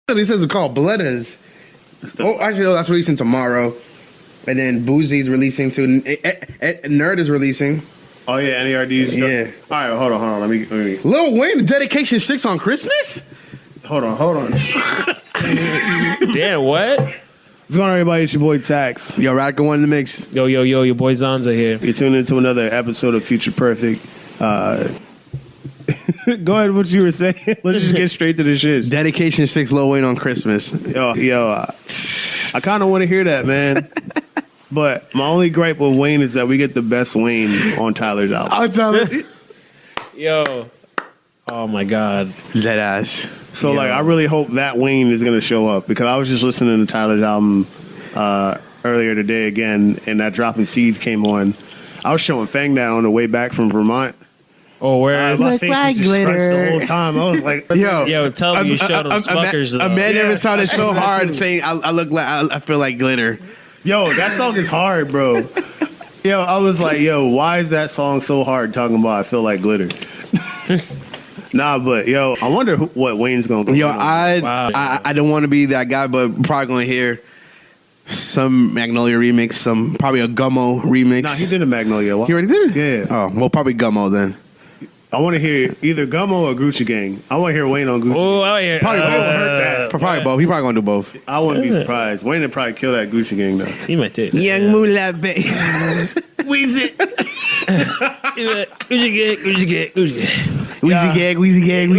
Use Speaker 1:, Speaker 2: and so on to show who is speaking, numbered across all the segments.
Speaker 1: He says it's called Bledders. Oh, actually, no, that's releasing tomorrow. And then Boozy's releasing too. Nerd is releasing.
Speaker 2: Oh yeah, NERD's.
Speaker 1: Yeah.
Speaker 2: All right, hold on. Let me.
Speaker 1: Lil Wayne, Dedication 6 on Christmas?
Speaker 2: Hold on.
Speaker 3: Damn, what?
Speaker 2: What's going on, everybody? It's your boy Takz.
Speaker 1: Yo, Radical One in the mix.
Speaker 3: Yo, your boy Zanza here.
Speaker 2: You're tuned into another episode of Future Perfect. Go ahead, what you were saying. Let's just get straight to the shit.
Speaker 1: Dedication 6 Lil Wayne on Christmas.
Speaker 2: Yo, I kind of want to hear that, man. But my only gripe with Wayne is that we get the best Wayne on Tyler's album.
Speaker 1: I'll tell it.
Speaker 3: Yo. Oh, my God.
Speaker 1: Dead ass.
Speaker 2: So, like, I really hope that Wayne is going to show up because I was just listening to Tyler's album earlier today again, and that Dropping Seeds came on. I was showing Fang that on the way back from Vermont.
Speaker 3: Oh, where?
Speaker 2: My face was just stretched the whole time. I was like,
Speaker 3: Yo, tell me you showed them Smuckers, though.
Speaker 1: A man never sounded so hard saying, I look like, I feel like glitter.
Speaker 2: Yo, that song is hard, bro. Yo, I was like, yo, why is that song so hard talking about I feel like glitter? Nah, but yo, I wonder what Wayne's going to do.
Speaker 1: Yo, I don't want to be that guy, but probably going to hear some Magnolia remix, probably a Gummo remix.
Speaker 2: Nah, he did a Magnolia.
Speaker 1: He already did
Speaker 2: it? Yeah.
Speaker 1: Oh, well, probably Gummo then.
Speaker 2: I want to hear either Gummo or Gucci Gang. I want to hear Wayne on Gucci
Speaker 3: Oh,
Speaker 2: Gang.
Speaker 3: I hear
Speaker 1: Probably both. Probably both. He probably going to do both.
Speaker 2: I wouldn't be surprised. Wayne would probably kill that Gucci Gang, though.
Speaker 3: He might take
Speaker 1: Young Moolah Bay.
Speaker 2: Weezy.
Speaker 3: Gucci Gang.
Speaker 1: Wheezy Gang.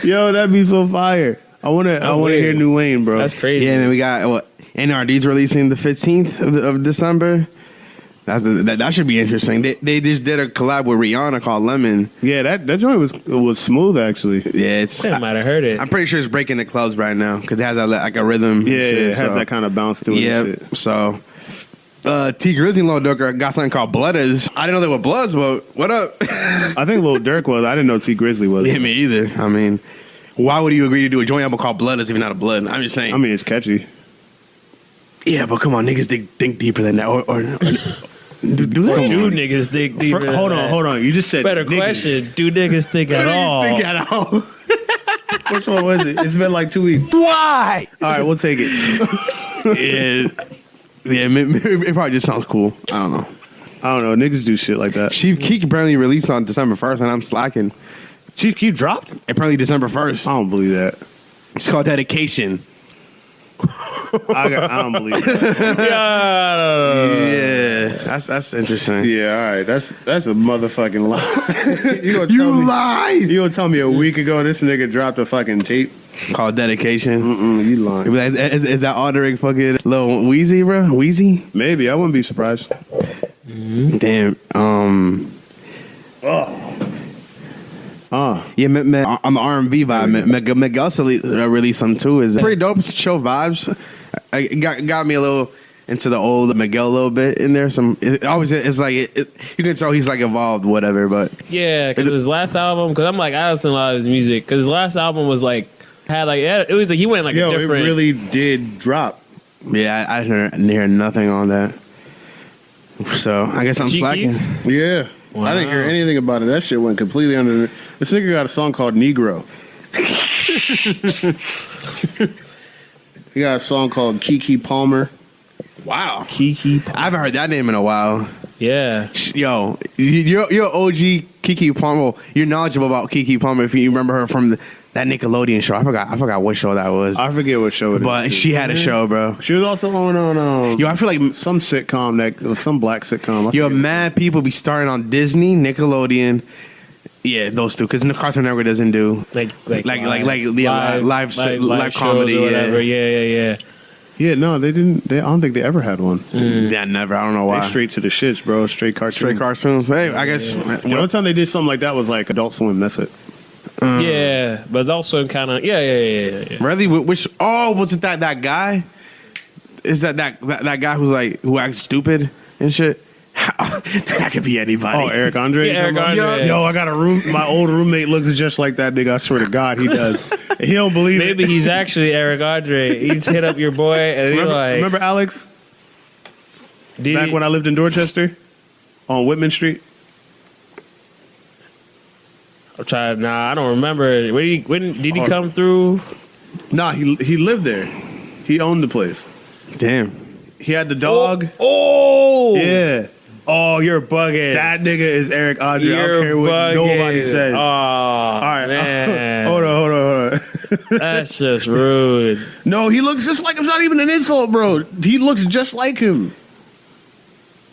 Speaker 2: Yo, that'd be so fire. I want to hear new Wayne, bro.
Speaker 3: That's crazy.
Speaker 1: Yeah, man, we got NRD's releasing the 15th of December. That should be interesting. They just did a collab with Rihanna called Lemon.
Speaker 2: Yeah, that joint was smooth actually.
Speaker 1: Yeah,
Speaker 3: I might have heard it.
Speaker 1: I'm pretty sure it's breaking the clubs right now because it has like a rhythm.
Speaker 2: Yeah, it has that kind of bounce to it.
Speaker 1: Yeah, so T Grizzly and Lil Durk got something called Blooders. I didn't know they were Bloods, but what up?
Speaker 2: I think Lil Durk was. I didn't know T Grizzly was.
Speaker 1: Yeah, me either. I mean, why would you agree to do a joint album called Blooders if you're not a Blood? I'm just saying.
Speaker 2: I mean, it's catchy.
Speaker 1: Yeah, but come on, niggas think deeper than that. Or do they?
Speaker 3: Do niggas think deeper?
Speaker 2: Hold on. You just said
Speaker 3: better
Speaker 2: niggas.
Speaker 3: Question. Do niggas think at all?
Speaker 1: Think at all?
Speaker 2: Which one was it? It's been like 2 weeks.
Speaker 3: Why?
Speaker 2: All right, we'll take it.
Speaker 1: Yeah, it probably just sounds cool. I don't know.
Speaker 2: Niggas do shit like that.
Speaker 1: Chief Keef apparently released on December 1st, and I'm slacking.
Speaker 2: Chief Keef dropped?
Speaker 1: Apparently December 1st.
Speaker 2: I don't believe that.
Speaker 1: It's called Dedication.
Speaker 2: I don't believe that.
Speaker 1: Yeah, that's interesting.
Speaker 2: Yeah, all right. That's a motherfucking lie. You
Speaker 1: lied.
Speaker 2: You gonna tell me a week ago this nigga dropped a fucking tape?
Speaker 1: Called Dedication.
Speaker 2: You lying.
Speaker 1: Is that ordering fucking Lil Weezy, bro? Weezy?
Speaker 2: Maybe. I wouldn't be surprised.
Speaker 1: Damn. Yeah, on the R&B vibe, Miguel released some too. Is pretty dope. It's chill vibes. It got me a little into the old Miguel a little bit in there. It's like you can tell he's like evolved, whatever. But
Speaker 3: yeah, because his last album, because I'm like I listen to a lot of his music. Because his last album was like it was like he went like a different.
Speaker 2: It really did drop.
Speaker 1: Yeah, I didn't hear nothing on that. So I guess I'm slacking.
Speaker 2: Yeah. Wow. I didn't hear anything about it. That shit went completely under. This nigga got a song called Negro. He got a song called Keke Palmer.
Speaker 1: Wow.
Speaker 3: Keke Palmer.
Speaker 1: I haven't heard that name in a while.
Speaker 3: Yeah.
Speaker 1: Yo, you're OG Keke Palmer. Well, you're knowledgeable about Keke Palmer if you remember her from that Nickelodeon show. I forgot what show that was.
Speaker 2: I forget what show it is.
Speaker 1: But she had a show, bro.
Speaker 2: She was also on
Speaker 1: Yo, I feel like
Speaker 2: some sitcom, some black sitcom.
Speaker 1: Yo, mad people be starting on Disney, Nickelodeon. Yeah, those two, because the Cartoon Network doesn't do live comedy
Speaker 3: or whatever. Yeah.
Speaker 2: Yeah, no, they didn't. I don't think they ever had one.
Speaker 1: Yeah, never. I don't know why.
Speaker 2: They straight to the shits, bro. Straight cartoons.
Speaker 1: Hey, I guess.
Speaker 2: One time they did something like that was like Adult Swim. That's it.
Speaker 3: Yeah, but also kind of yeah.
Speaker 1: Really? Which? Oh, was it that guy? Is that guy who acts stupid and shit? That could be anybody.
Speaker 2: Oh, Eric Andre?
Speaker 3: Yeah, Eric Andre.
Speaker 2: Yo, I got a room. My old roommate looks just like that nigga. I swear to God, he does. He don't believe
Speaker 3: Maybe
Speaker 2: it.
Speaker 3: he's actually Eric Andre. He just hit up your boy and
Speaker 2: remember Alex? Back when I lived in Dorchester on Whitman Street.
Speaker 3: I'm trying. Nah, I don't remember. When did he come through?
Speaker 2: Nah, he lived there. He owned the place.
Speaker 1: Damn.
Speaker 2: He had the dog.
Speaker 3: Oh,
Speaker 2: Yeah.
Speaker 3: Oh, you're bugging.
Speaker 2: That nigga is Eric Andre. I
Speaker 3: You're
Speaker 2: don't care what
Speaker 3: bugging.
Speaker 2: nobody says.
Speaker 3: Oh,
Speaker 2: All right.
Speaker 3: man.
Speaker 2: Hold on.
Speaker 3: That's just rude.
Speaker 2: No, he looks just like, it's not even an insult, bro. He looks just like him.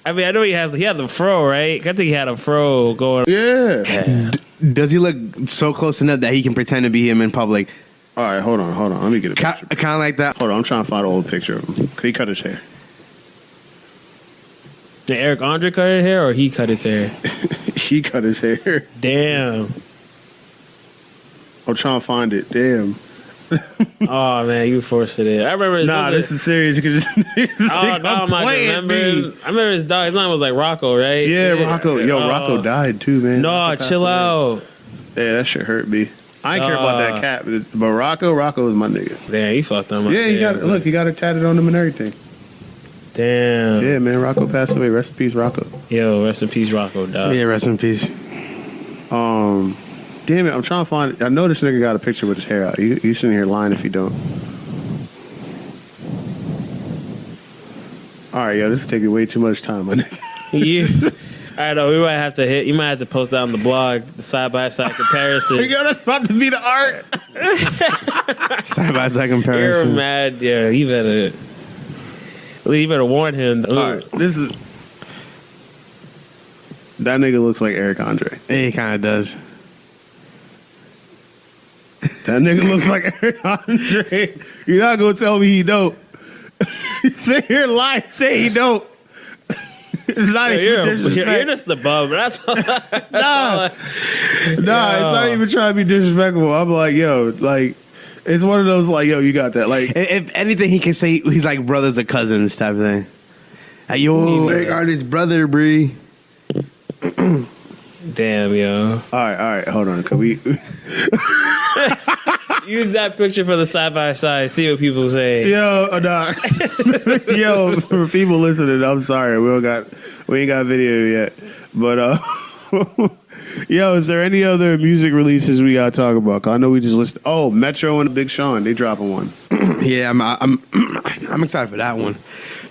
Speaker 3: I mean, I know he had the fro, right? I think he had a fro going.
Speaker 2: Yeah.
Speaker 1: Does he look so close enough that he can pretend to be him in public?
Speaker 2: All right, hold on. Let me get a picture.
Speaker 1: Kind of like that.
Speaker 2: Hold on, I'm trying to find an old picture of him. He cut his hair.
Speaker 3: Did Eric Andre cut his hair or he cut his hair?
Speaker 2: He cut his hair.
Speaker 3: Damn.
Speaker 2: I'm trying to find it. Damn.
Speaker 3: Oh man, you forced it in. I remember.
Speaker 2: This is serious. You can just.
Speaker 3: Oh no, I'm not remembering. I remember his dog. His name was like Rocco, right?
Speaker 2: Yeah, Rocco. Yo, Rocco died too, man.
Speaker 3: No, chill out.
Speaker 2: Yeah, that shit hurt me. I ain't care about that cat, but Rocco is my nigga.
Speaker 3: Damn, he fucked him up.
Speaker 2: Yeah, he got it tatted on him and everything.
Speaker 3: Damn.
Speaker 2: Yeah, man, Rocco passed away. Rest in peace, Rocco.
Speaker 3: Yo, rest in peace, Rocco, dog.
Speaker 1: Yeah, rest in peace.
Speaker 2: Damn it, I'm trying to find it. I know this nigga got a picture with his hair out. You sitting here lying if you don't. All right, yo, this is taking way too much time, my nigga.
Speaker 3: Yeah. I know, we might have to hit. You might have to post that on the blog, the side-by-side comparison.
Speaker 2: Yo, that's about to be the art.
Speaker 1: Side-by-side
Speaker 3: You're
Speaker 1: comparison.
Speaker 3: mad. Yeah, you better warn him.
Speaker 2: All right, that nigga looks like Eric Andre.
Speaker 1: Yeah, he kind of does.
Speaker 2: That nigga looks like Eric Andre. You're not gonna tell me he dope. Sit here and lie, say he dope. It's not even disrespect.
Speaker 3: You're just the bum. That's all.
Speaker 2: Nah, it's not even trying to be disrespectful. I'm like, yo, like, it's one of those like, yo, you got that. Like,
Speaker 1: If anything, he can say he's like brothers or cousins type of thing. Like, yo, Eric Andre's brother, Bree.
Speaker 3: Damn, yo.
Speaker 2: all right, hold on. Can we?
Speaker 3: Use that picture for the side-by-side. See what people say.
Speaker 2: Yo, nah. Yo, for people listening, I'm sorry. We ain't got video yet. But yo, is there any other music releases we gotta talk about? 'Cause I know we just listed. Oh, Metro and Big Sean, they dropping one.
Speaker 1: Yeah, I'm excited for that one.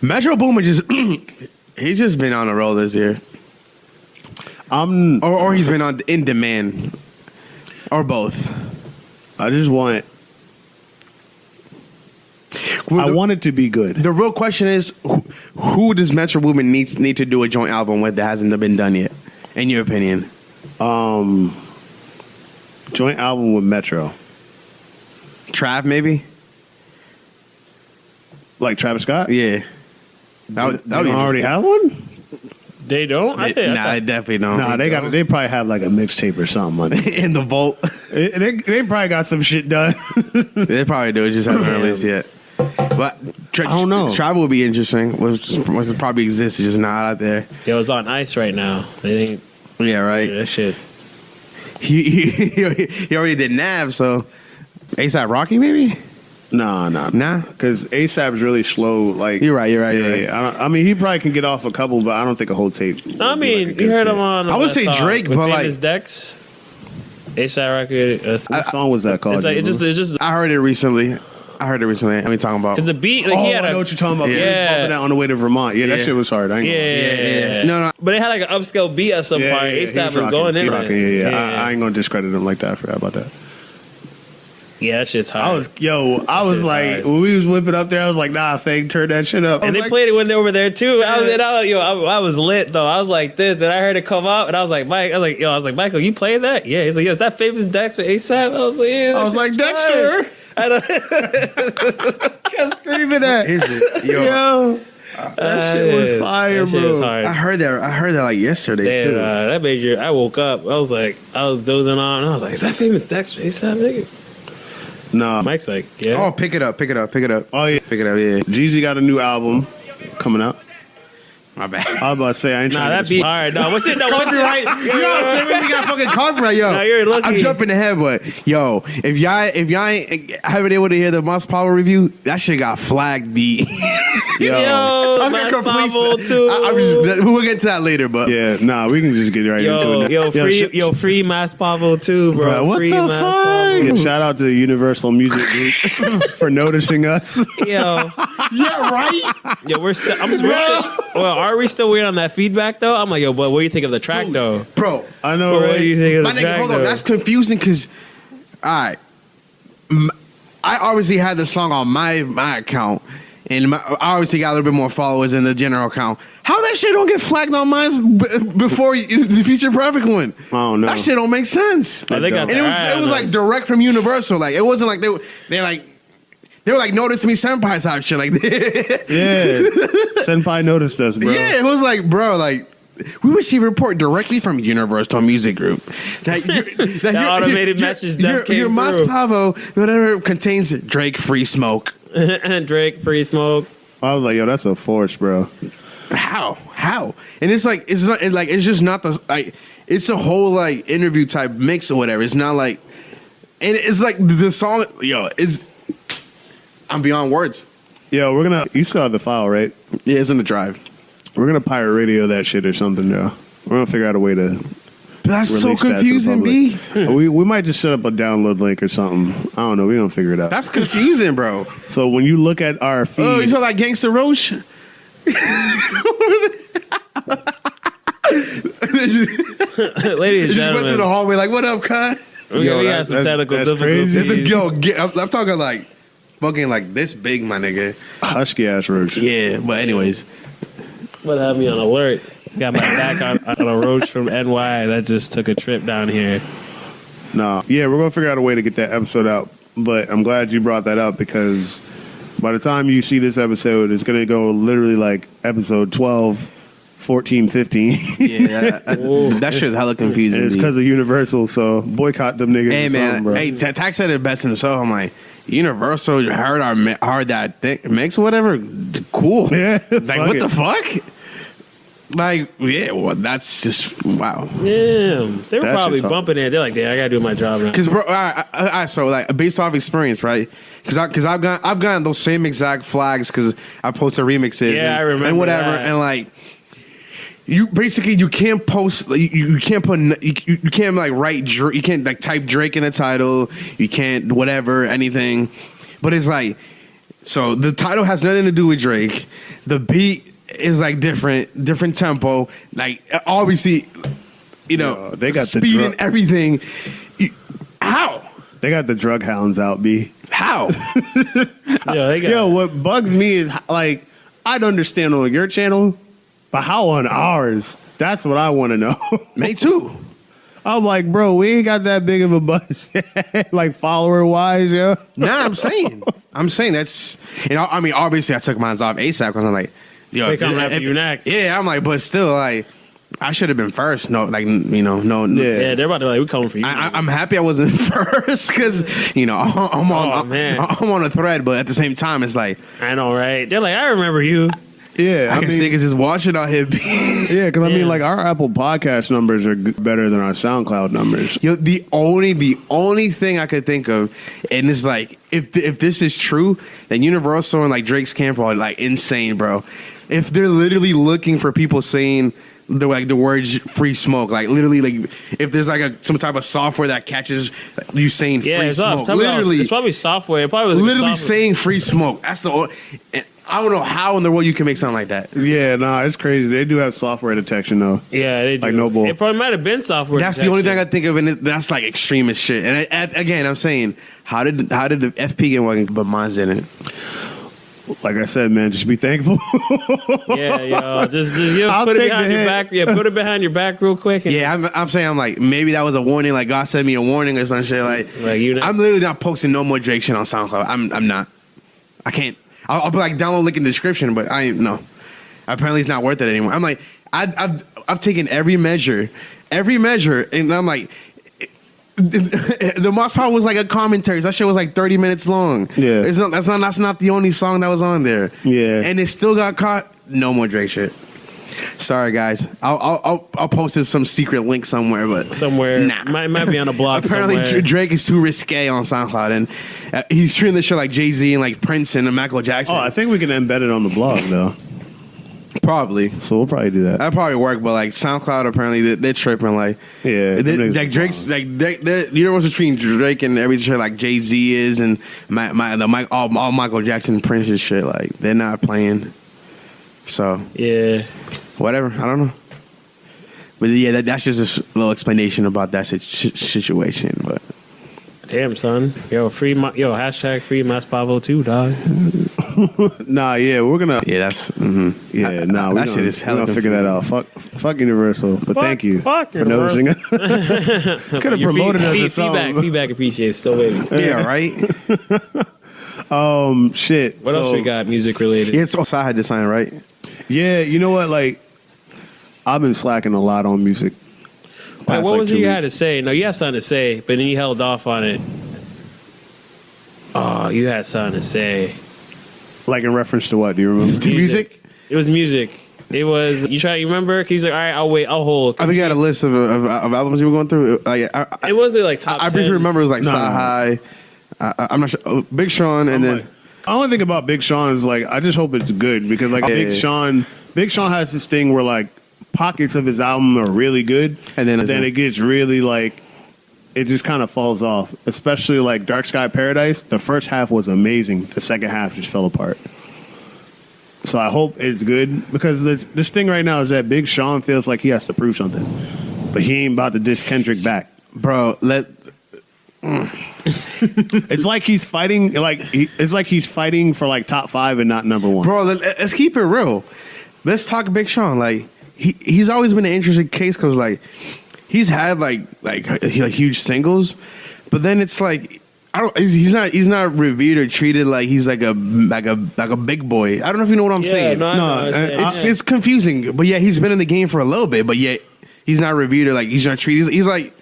Speaker 1: Metro Boomin he's just been on a roll this year. Or he's been on in demand, or both.
Speaker 2: I want it to be good.
Speaker 1: The real question is, who does Metro Boomin need to do a joint album with that hasn't been done yet? In your opinion,
Speaker 2: Joint album with Metro,
Speaker 1: Trav maybe.
Speaker 2: like Travis Scott.
Speaker 1: Yeah, that would
Speaker 2: already have one.
Speaker 3: They don't?
Speaker 1: They definitely don't.
Speaker 2: Nah, they probably have like a mixtape or something.
Speaker 1: In the vault.
Speaker 2: They probably got some shit done.
Speaker 1: They probably do. It just hasn't released yet. But
Speaker 2: I don't know.
Speaker 1: Trav would be interesting. Which probably exists, it's just not out there.
Speaker 3: Yo, it's on ice right now. They ain't.
Speaker 1: Yeah, right.
Speaker 3: That shit.
Speaker 1: He already did Nav, so ASAP Rocky maybe.
Speaker 2: Nah. Because ASAP's really slow. Like
Speaker 1: You're right.
Speaker 2: Yeah. I mean, he probably can get off a couple, but I don't think a whole tape.
Speaker 3: I mean, you heard him on.
Speaker 1: I would say Drake,
Speaker 3: with
Speaker 1: but like
Speaker 3: Famous Dex. ASAP Rocky.
Speaker 2: What song was that called?
Speaker 3: It's just.
Speaker 1: I heard it recently. I mean, talking about.
Speaker 3: Cause the beat, like, he had
Speaker 2: I know what you're talking about.
Speaker 3: Yeah.
Speaker 2: Bumping that on the way to Vermont. Yeah, that shit was hard. I ain't
Speaker 3: Yeah.
Speaker 1: No.
Speaker 3: But it had like an upscale beat at some point. ASAP was going in.
Speaker 2: I ain't gonna discredit him like that. I forgot about that.
Speaker 3: Yeah, that shit's hard.
Speaker 2: I was like, when we was whipping up there, I was like, nah, Fang, turn that shit up.
Speaker 3: And they played it when they were over there too. I was lit though. I was like this, then I heard it come up, and I I was like, Michael, you played that? Yeah. He's like, yo, is that Famous Dex with ASAP? I was like, yeah.
Speaker 2: I was like, Dexter. Kept screaming that.
Speaker 1: Is it?
Speaker 2: Yo. That shit was fire,
Speaker 3: that shit was
Speaker 2: bro.
Speaker 3: hard.
Speaker 1: I heard that like yesterday too.
Speaker 3: That made you. I woke up. I was dozing on. And I was like, is that Famous Dex with ASAP, nigga?
Speaker 2: Nah.
Speaker 3: Mike's like, yeah.
Speaker 1: Oh, pick it up.
Speaker 2: Oh, yeah.
Speaker 1: Pick it up, yeah.
Speaker 2: Jeezy got a new album coming out.
Speaker 1: My bad.
Speaker 2: I was about to say, I ain't trying to
Speaker 3: that'd be hard. No, what's it? No,
Speaker 1: Copyright. You know what I'm saying? We got fucking copyright, yo.
Speaker 3: No, you're lucky.
Speaker 1: I'm jumping ahead, but yo, if y'all ain't haven't able to hear the Must Power review, that shit got flagged.
Speaker 3: Yo,
Speaker 1: I was
Speaker 3: my
Speaker 1: gonna complete.
Speaker 3: Fabo too.
Speaker 1: We'll get to that later, but
Speaker 2: Yeah, nah, we can just get right into it.
Speaker 3: Yo, free Mas Pavo too, bro.
Speaker 2: Bro, what
Speaker 3: free
Speaker 2: the
Speaker 3: Mas
Speaker 2: fuck?
Speaker 3: Pavo.
Speaker 2: Yeah, shout out to the Universal Music Group for noticing us.
Speaker 3: Yo,
Speaker 1: yeah, right.
Speaker 3: yo, we're still. Well, are we still waiting on that feedback though? I'm like, yo, but what do you think of the track though?
Speaker 1: Bro,
Speaker 2: I know.
Speaker 3: What
Speaker 2: Right?
Speaker 3: do you think of
Speaker 1: my
Speaker 3: the
Speaker 1: nigga,
Speaker 3: track
Speaker 1: hold on.
Speaker 3: though?
Speaker 1: That's confusing because, all right, I obviously had the song on my account, and I obviously got a little bit more followers in the general account. How that shit don't get flagged on mine before the Future Perfect one?
Speaker 2: I don't know.
Speaker 1: That shit don't make sense.
Speaker 3: Oh, they got
Speaker 1: And it was like direct from Universal. Like it wasn't like they were like notice me Senpai type shit like
Speaker 2: Yeah, Senpai noticed us, bro.
Speaker 1: Yeah, it was like, bro, like we received a report directly from Universal Music Group that
Speaker 3: That automated message that came
Speaker 1: your Mas
Speaker 3: through.
Speaker 1: Pavo, whatever, contains Drake free smoke.
Speaker 3: Drake free smoke.
Speaker 2: I was like, yo, that's a force, bro.
Speaker 1: How? And it's like it's just not the like it's a whole like interview type mix or whatever. It's not like, and it's like the song, yo, is I'm beyond words.
Speaker 2: Yo, you still have the file, right?
Speaker 1: Yeah, it's in the drive.
Speaker 2: We're gonna pirate radio that shit or something, yo. We're gonna figure out a way to.
Speaker 1: But that's so
Speaker 2: release that to the
Speaker 1: confusing, B.
Speaker 2: public. we might just set up a download link or something. I don't know. We're gonna figure it out.
Speaker 1: That's confusing, bro.
Speaker 2: So when you look at our feed,
Speaker 1: Oh, you saw that Gangsta Roach?
Speaker 3: Ladies and
Speaker 1: Just went through the
Speaker 3: gentlemen,
Speaker 1: hallway like, "What up, cut?"
Speaker 3: we got some technical
Speaker 2: that's
Speaker 3: difficulties.
Speaker 2: crazy.
Speaker 1: I'm talking like fucking like this big, my nigga.
Speaker 2: husky ass roach.
Speaker 1: Yeah, but anyways,
Speaker 3: But have me on alert. Got my back on a roach from NY that just took a trip down here.
Speaker 2: No, yeah, we're gonna figure out a way to get that episode out. But I'm glad you brought that up because by the time you see this episode, it's gonna go literally like episode 12, 14, 15.
Speaker 1: yeah, that shit's hella confusing.
Speaker 2: And it's because of Universal, so boycott them niggas.
Speaker 1: Hey
Speaker 2: or
Speaker 1: man,
Speaker 2: something, bro.
Speaker 1: hey, Takz said it best himself. I'm like, Universal heard that mix or whatever. Cool.
Speaker 2: Yeah,
Speaker 1: Like
Speaker 2: fuck
Speaker 1: what
Speaker 2: it.
Speaker 1: the fuck? Like yeah, well that's just wow.
Speaker 3: Yeah, they were
Speaker 2: That
Speaker 3: probably
Speaker 2: shit's hard.
Speaker 3: bumping it. They're like, "Yeah, I gotta do my job now."
Speaker 1: Because bro, all right, so like based off experience, right? Because I've gotten those same exact flags because I posted remixes.
Speaker 3: Yeah, I remember
Speaker 1: and whatever,
Speaker 3: that.
Speaker 1: and like. You basically you can't post you can't put you can't like write you can't like type Drake in the title, you can't whatever anything, but it's like so the title has nothing to do with Drake, the beat is like different tempo, like obviously you know
Speaker 2: they got the
Speaker 1: speed
Speaker 2: drug-
Speaker 1: and everything. How
Speaker 2: They got the drug hounds out, B.
Speaker 1: how
Speaker 3: Yo, they got
Speaker 2: Yo, what bugs me is like I'd understand on your channel, but how on ours? That's what I want to know.
Speaker 1: me too.
Speaker 2: I'm like, bro, we ain't got that big of a budget, like follower wise, yo.
Speaker 1: Nah, I'm saying that's I mean obviously I took mine off ASAP because I'm like yo
Speaker 3: They coming after you next.
Speaker 1: Yeah, I'm like but still like I should have been first. No, like no.
Speaker 3: yeah, they're about to like, we coming for you.
Speaker 1: I'm happy I wasn't first because I'm on a thread, but at the same time it's like
Speaker 3: I know, right? They're like, I remember you.
Speaker 2: Yeah,
Speaker 1: I guess niggas is watching out here.
Speaker 2: yeah, because I
Speaker 3: Yeah.
Speaker 2: mean, like our Apple Podcast numbers are better than our SoundCloud numbers.
Speaker 1: Yo, the only thing I could think of, and it's like if this is true, then Universal and like Drake's camp are like insane, bro. If they're literally looking for people saying the words free smoke, like literally like if there's like some type of software that catches you saying
Speaker 3: Yeah,
Speaker 1: free
Speaker 3: it's up.
Speaker 1: smoke,
Speaker 3: It's probably software. It probably was
Speaker 1: literally
Speaker 3: software.
Speaker 1: saying free smoke. That's the only, and I don't know how in the world you can make something like that.
Speaker 2: Yeah, nah, it's crazy. They do have software detection though.
Speaker 3: Yeah, they do.
Speaker 2: Like Noble.
Speaker 3: It probably might have been software.
Speaker 1: That's the only thing I think of, and that's like extremist shit. And again, I'm saying, how did the FP get one, but mine didn't?
Speaker 2: Like I said, man, just be thankful.
Speaker 3: Yeah, yo, just
Speaker 2: I'll
Speaker 3: put it
Speaker 2: take
Speaker 3: behind
Speaker 2: the
Speaker 3: your
Speaker 2: hit.
Speaker 3: back. Yeah, put it behind your back real quick. And
Speaker 1: Yeah, I'm saying, I'm like, maybe that was a warning. Like God sent me a warning or some shit. Like I'm literally not posting no more Drake shit on SoundCloud. I'm not. I can't. I'll be like download link in the description, but I ain't no. Apparently, it's not worth it anymore. I'm like, I've taken every measure, and I'm like, the Moss Power was like a commentary. That shit was like 30 minutes long.
Speaker 2: Yeah.
Speaker 1: That's not the only song that was on there.
Speaker 2: Yeah.
Speaker 1: And it still got caught. No more Drake shit. Sorry, guys. I'll post it some secret link somewhere, but nah.
Speaker 3: might be on a blog.
Speaker 1: Apparently,
Speaker 3: somewhere.
Speaker 1: Drake is too risque on SoundCloud, and he's treating this shit like Jay-Z and like Prince and Michael Jackson.
Speaker 2: Oh, I think we can embed it on the blog though.
Speaker 1: Probably.
Speaker 2: So we'll probably do that.
Speaker 1: That'd probably work, but like SoundCloud, apparently they're tripping. Like,
Speaker 2: Yeah, them niggas
Speaker 1: like
Speaker 2: is
Speaker 1: Drake's
Speaker 2: wild.
Speaker 1: like the universe between Drake and everything like Jay-Z is, and all Michael Jackson and Prince and shit. Like, they're not playing. So
Speaker 3: Yeah.
Speaker 1: whatever. I don't know. But yeah, that's just a little explanation about that situation. But
Speaker 3: Damn, son. Hashtag free Mas Pavo too, dog.
Speaker 2: Nah, yeah, we're gonna.
Speaker 1: yeah, that's
Speaker 2: Yeah, nah, we're
Speaker 1: that
Speaker 2: gonna,
Speaker 1: shit is
Speaker 2: we're
Speaker 1: hella
Speaker 2: gonna figure that out. Fuck Universal. But thank you
Speaker 3: fuck
Speaker 2: for noticing it. Could have promoted us or something.
Speaker 3: Feedback appreciated. Still waiting.
Speaker 1: yeah, right.
Speaker 2: Shit.
Speaker 3: What else we got music related?
Speaker 1: Yeah, it's also I had to sign right.
Speaker 2: Yeah, you know what? Like, I've been slacking a lot on music.
Speaker 3: Wait,
Speaker 2: past,
Speaker 3: what
Speaker 2: like,
Speaker 3: was
Speaker 2: 2
Speaker 3: it you
Speaker 2: weeks.
Speaker 3: had to say? No, you had something to say, but then you held off on it. Oh, you had something to say.
Speaker 2: Like in reference to what? Do you remember?
Speaker 1: To music?
Speaker 3: It was music. It was you remember? 'Cause he's like, all right, I'll wait, I'll hold.
Speaker 1: I think you had a list of albums you were going through.
Speaker 3: It wasn't like top.
Speaker 1: I briefly
Speaker 3: 10.
Speaker 1: remember it was like
Speaker 2: No,
Speaker 1: Sci High. I'm not sure. Oh, Big Sean, and then
Speaker 2: The only thing about Big Sean is like I just hope it's good because like Big Sean has this thing where like pockets of his album are really good,
Speaker 1: And then
Speaker 2: it gets really like it just kind of falls off. Especially like Dark Sky Paradise. The first half was amazing. The second half just fell apart. So I hope it's good because this thing right now is that Big Sean feels like he has to prove something, but he ain't about to diss Kendrick back.
Speaker 1: bro,
Speaker 2: It's like he's fighting it's like he's fighting for like top 5 and not number 1.
Speaker 1: bro, let's keep it real. Let's talk Big Sean. Like he's always been an interesting case because like he's had like huge singles, but then it's like he's not revered or treated like he's like a big boy. I don't know if you know what I'm saying.
Speaker 3: No, I know what you're saying.
Speaker 1: It's confusing, but yeah, he's been in the game for a little bit, but yet he's not revered or like he's not treated. He's like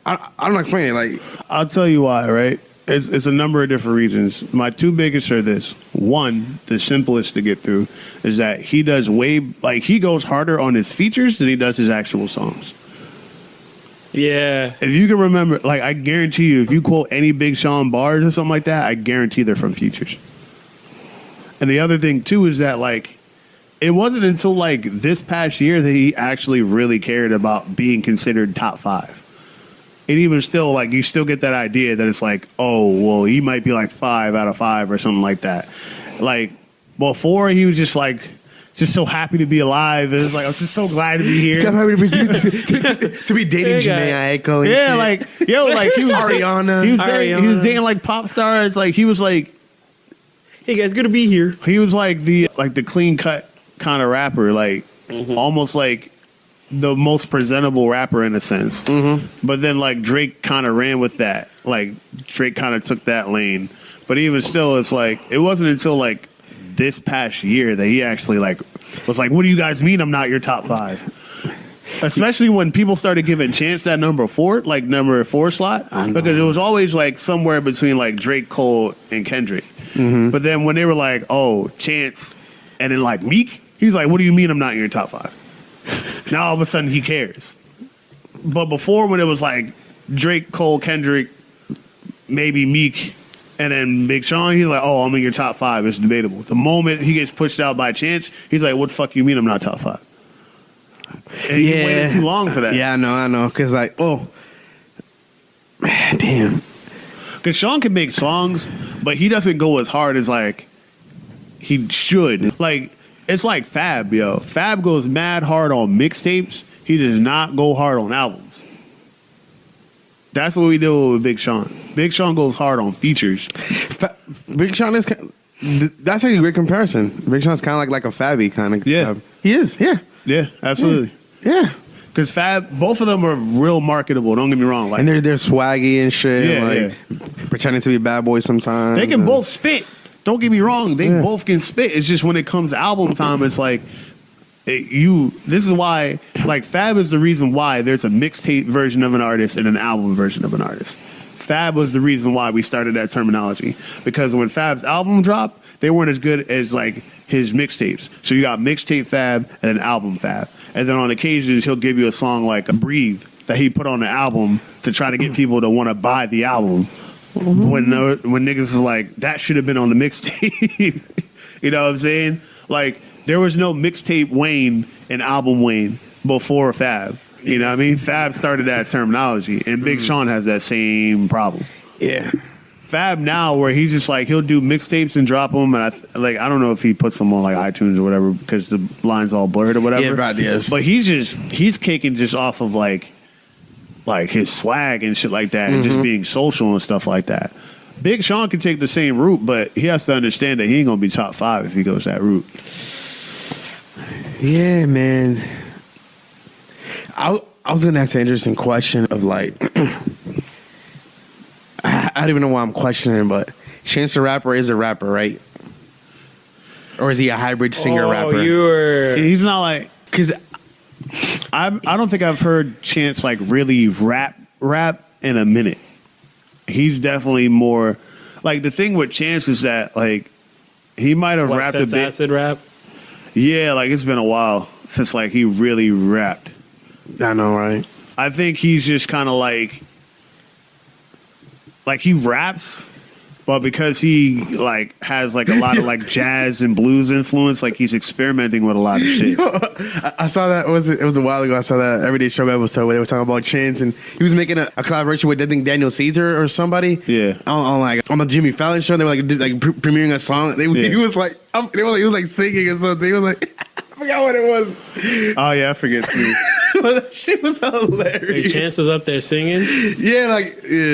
Speaker 1: I don't know explain it. Like
Speaker 2: I'll tell you why, right? It's a number of different reasons. My 2 biggest are this. One, the simplest to get through, is that he does he goes harder on his features than he does his actual songs.
Speaker 3: Yeah.
Speaker 2: If you can remember, like I guarantee you, if you quote any Big Sean bars or something like that, I guarantee they're from features. And the other thing too is that like it wasn't until like this past year that he actually really cared about being considered top 5. And even still, like, you still get that idea that it's like, oh, well, he might be like 5 out of 5 or something like that. Like, before he was just like, just so happy to be alive. It's like, I'm just so glad to be here.
Speaker 1: so happy to be dating Janae Aiko. And
Speaker 2: Yeah,
Speaker 1: shit.
Speaker 2: like, yo, like, he was
Speaker 1: Ariana.
Speaker 2: He was dating like pop stars. Like, he was like,
Speaker 3: Hey guys, good to be here.
Speaker 2: he was like the clean cut kind of rapper, like, almost like the most presentable rapper in a sense. But then like Drake kind of ran with that. Like Drake kind of took that lane. But even still, it's like it wasn't until like this past year that he actually like was like, "What do you guys mean I'm not your top 5?" Especially when people started giving Chance that number 4 slot, because it was always like somewhere between like Drake, Cole, and Kendrick. But then when they were like, "Oh, Chance," and then like Meek, he's like, "What do you mean I'm not in your top 5?" Now all of a sudden he cares. But before, when it was like Drake, Cole, Kendrick, maybe Meek, and then Big Sean, he's like, "Oh, I'm in your top 5. It's debatable." The moment he gets pushed out by Chance, he's like, "What the fuck you mean I'm not top 5?" And he waited too long for that.
Speaker 1: Yeah, I know. Because like, oh, man, damn.
Speaker 2: Because Sean can make songs, but he doesn't go as hard as like he should. Like, it's like Fab, yo. Fab goes mad hard on mixtapes. He does not go hard on albums. That's what we do with Big Sean. Big Sean goes hard on features.
Speaker 1: Big Sean is. That's a great comparison. Big Sean's kind of like a Fabby kind of.
Speaker 2: Yeah.
Speaker 1: He is. Yeah.
Speaker 2: Yeah, absolutely.
Speaker 1: Yeah.
Speaker 2: Because Fab, both of them are real marketable. Don't get me wrong. Like,
Speaker 1: And they're swaggy and shit.
Speaker 2: Yeah,
Speaker 1: like pretending to be bad boys sometimes.
Speaker 2: they can both spit. Don't get me wrong. They both can spit. It's just when it comes to album time, it's like this is why like Fab is the reason why there's a mixtape version of an artist and an album version of an artist. Fab was the reason why we started that terminology, because when Fab's album dropped, they weren't as good as like his mixtapes. So you got mixtape Fab and then album Fab. and then on occasions he'll give you a song like "Breathe" that he put on the album to try to get people to want to buy the album. When niggas is like, that should have been on the mixtape. You know what I'm saying? Like, there was no mixtape Wayne and album Wayne before Fab. You know what I mean? Fab started that terminology, and Big Sean has that same problem.
Speaker 1: Yeah.
Speaker 2: Fab now, where he's just like, he'll do mixtapes and drop them, and I don't know if he puts them on like iTunes or whatever because the line's all blurred or whatever.
Speaker 1: Yeah, right, yes.
Speaker 2: But he's kicking just off of like his swag and shit like that, and just being social and stuff like that. Big Sean can take the same route, but he has to understand that he ain't gonna be top 5 if he goes that route.
Speaker 1: Yeah, man. I was gonna ask an interesting question of like, I don't even know why I'm questioning, but Chance the Rapper is a rapper, right? Or is he a hybrid singer rapper?
Speaker 2: He's not like, because I don't think I've heard Chance like really rap in a minute. He's definitely more like, the thing with Chance is that like he might have rapped a bit.
Speaker 3: Acid rap.
Speaker 2: Yeah, like it's been a while since like he really rapped.
Speaker 1: I know, right?
Speaker 2: I think he's just kind of like he raps, but because he like has like a lot of like jazz and blues influence, like he's experimenting with a lot of shit.
Speaker 1: I saw that. It was a while ago. I saw that Everyday Show episode where they were talking about Chance, and he was making a collaboration with, I think, Daniel Caesar or somebody.
Speaker 2: Yeah.
Speaker 1: On the Jimmy Fallon show, they were like premiering a song. He was like, he was like singing or something. He was like, I forgot what it was.
Speaker 2: Oh yeah, I forget too.
Speaker 1: But that shit was hilarious.
Speaker 3: Wait, Chance was up there singing.
Speaker 1: Yeah,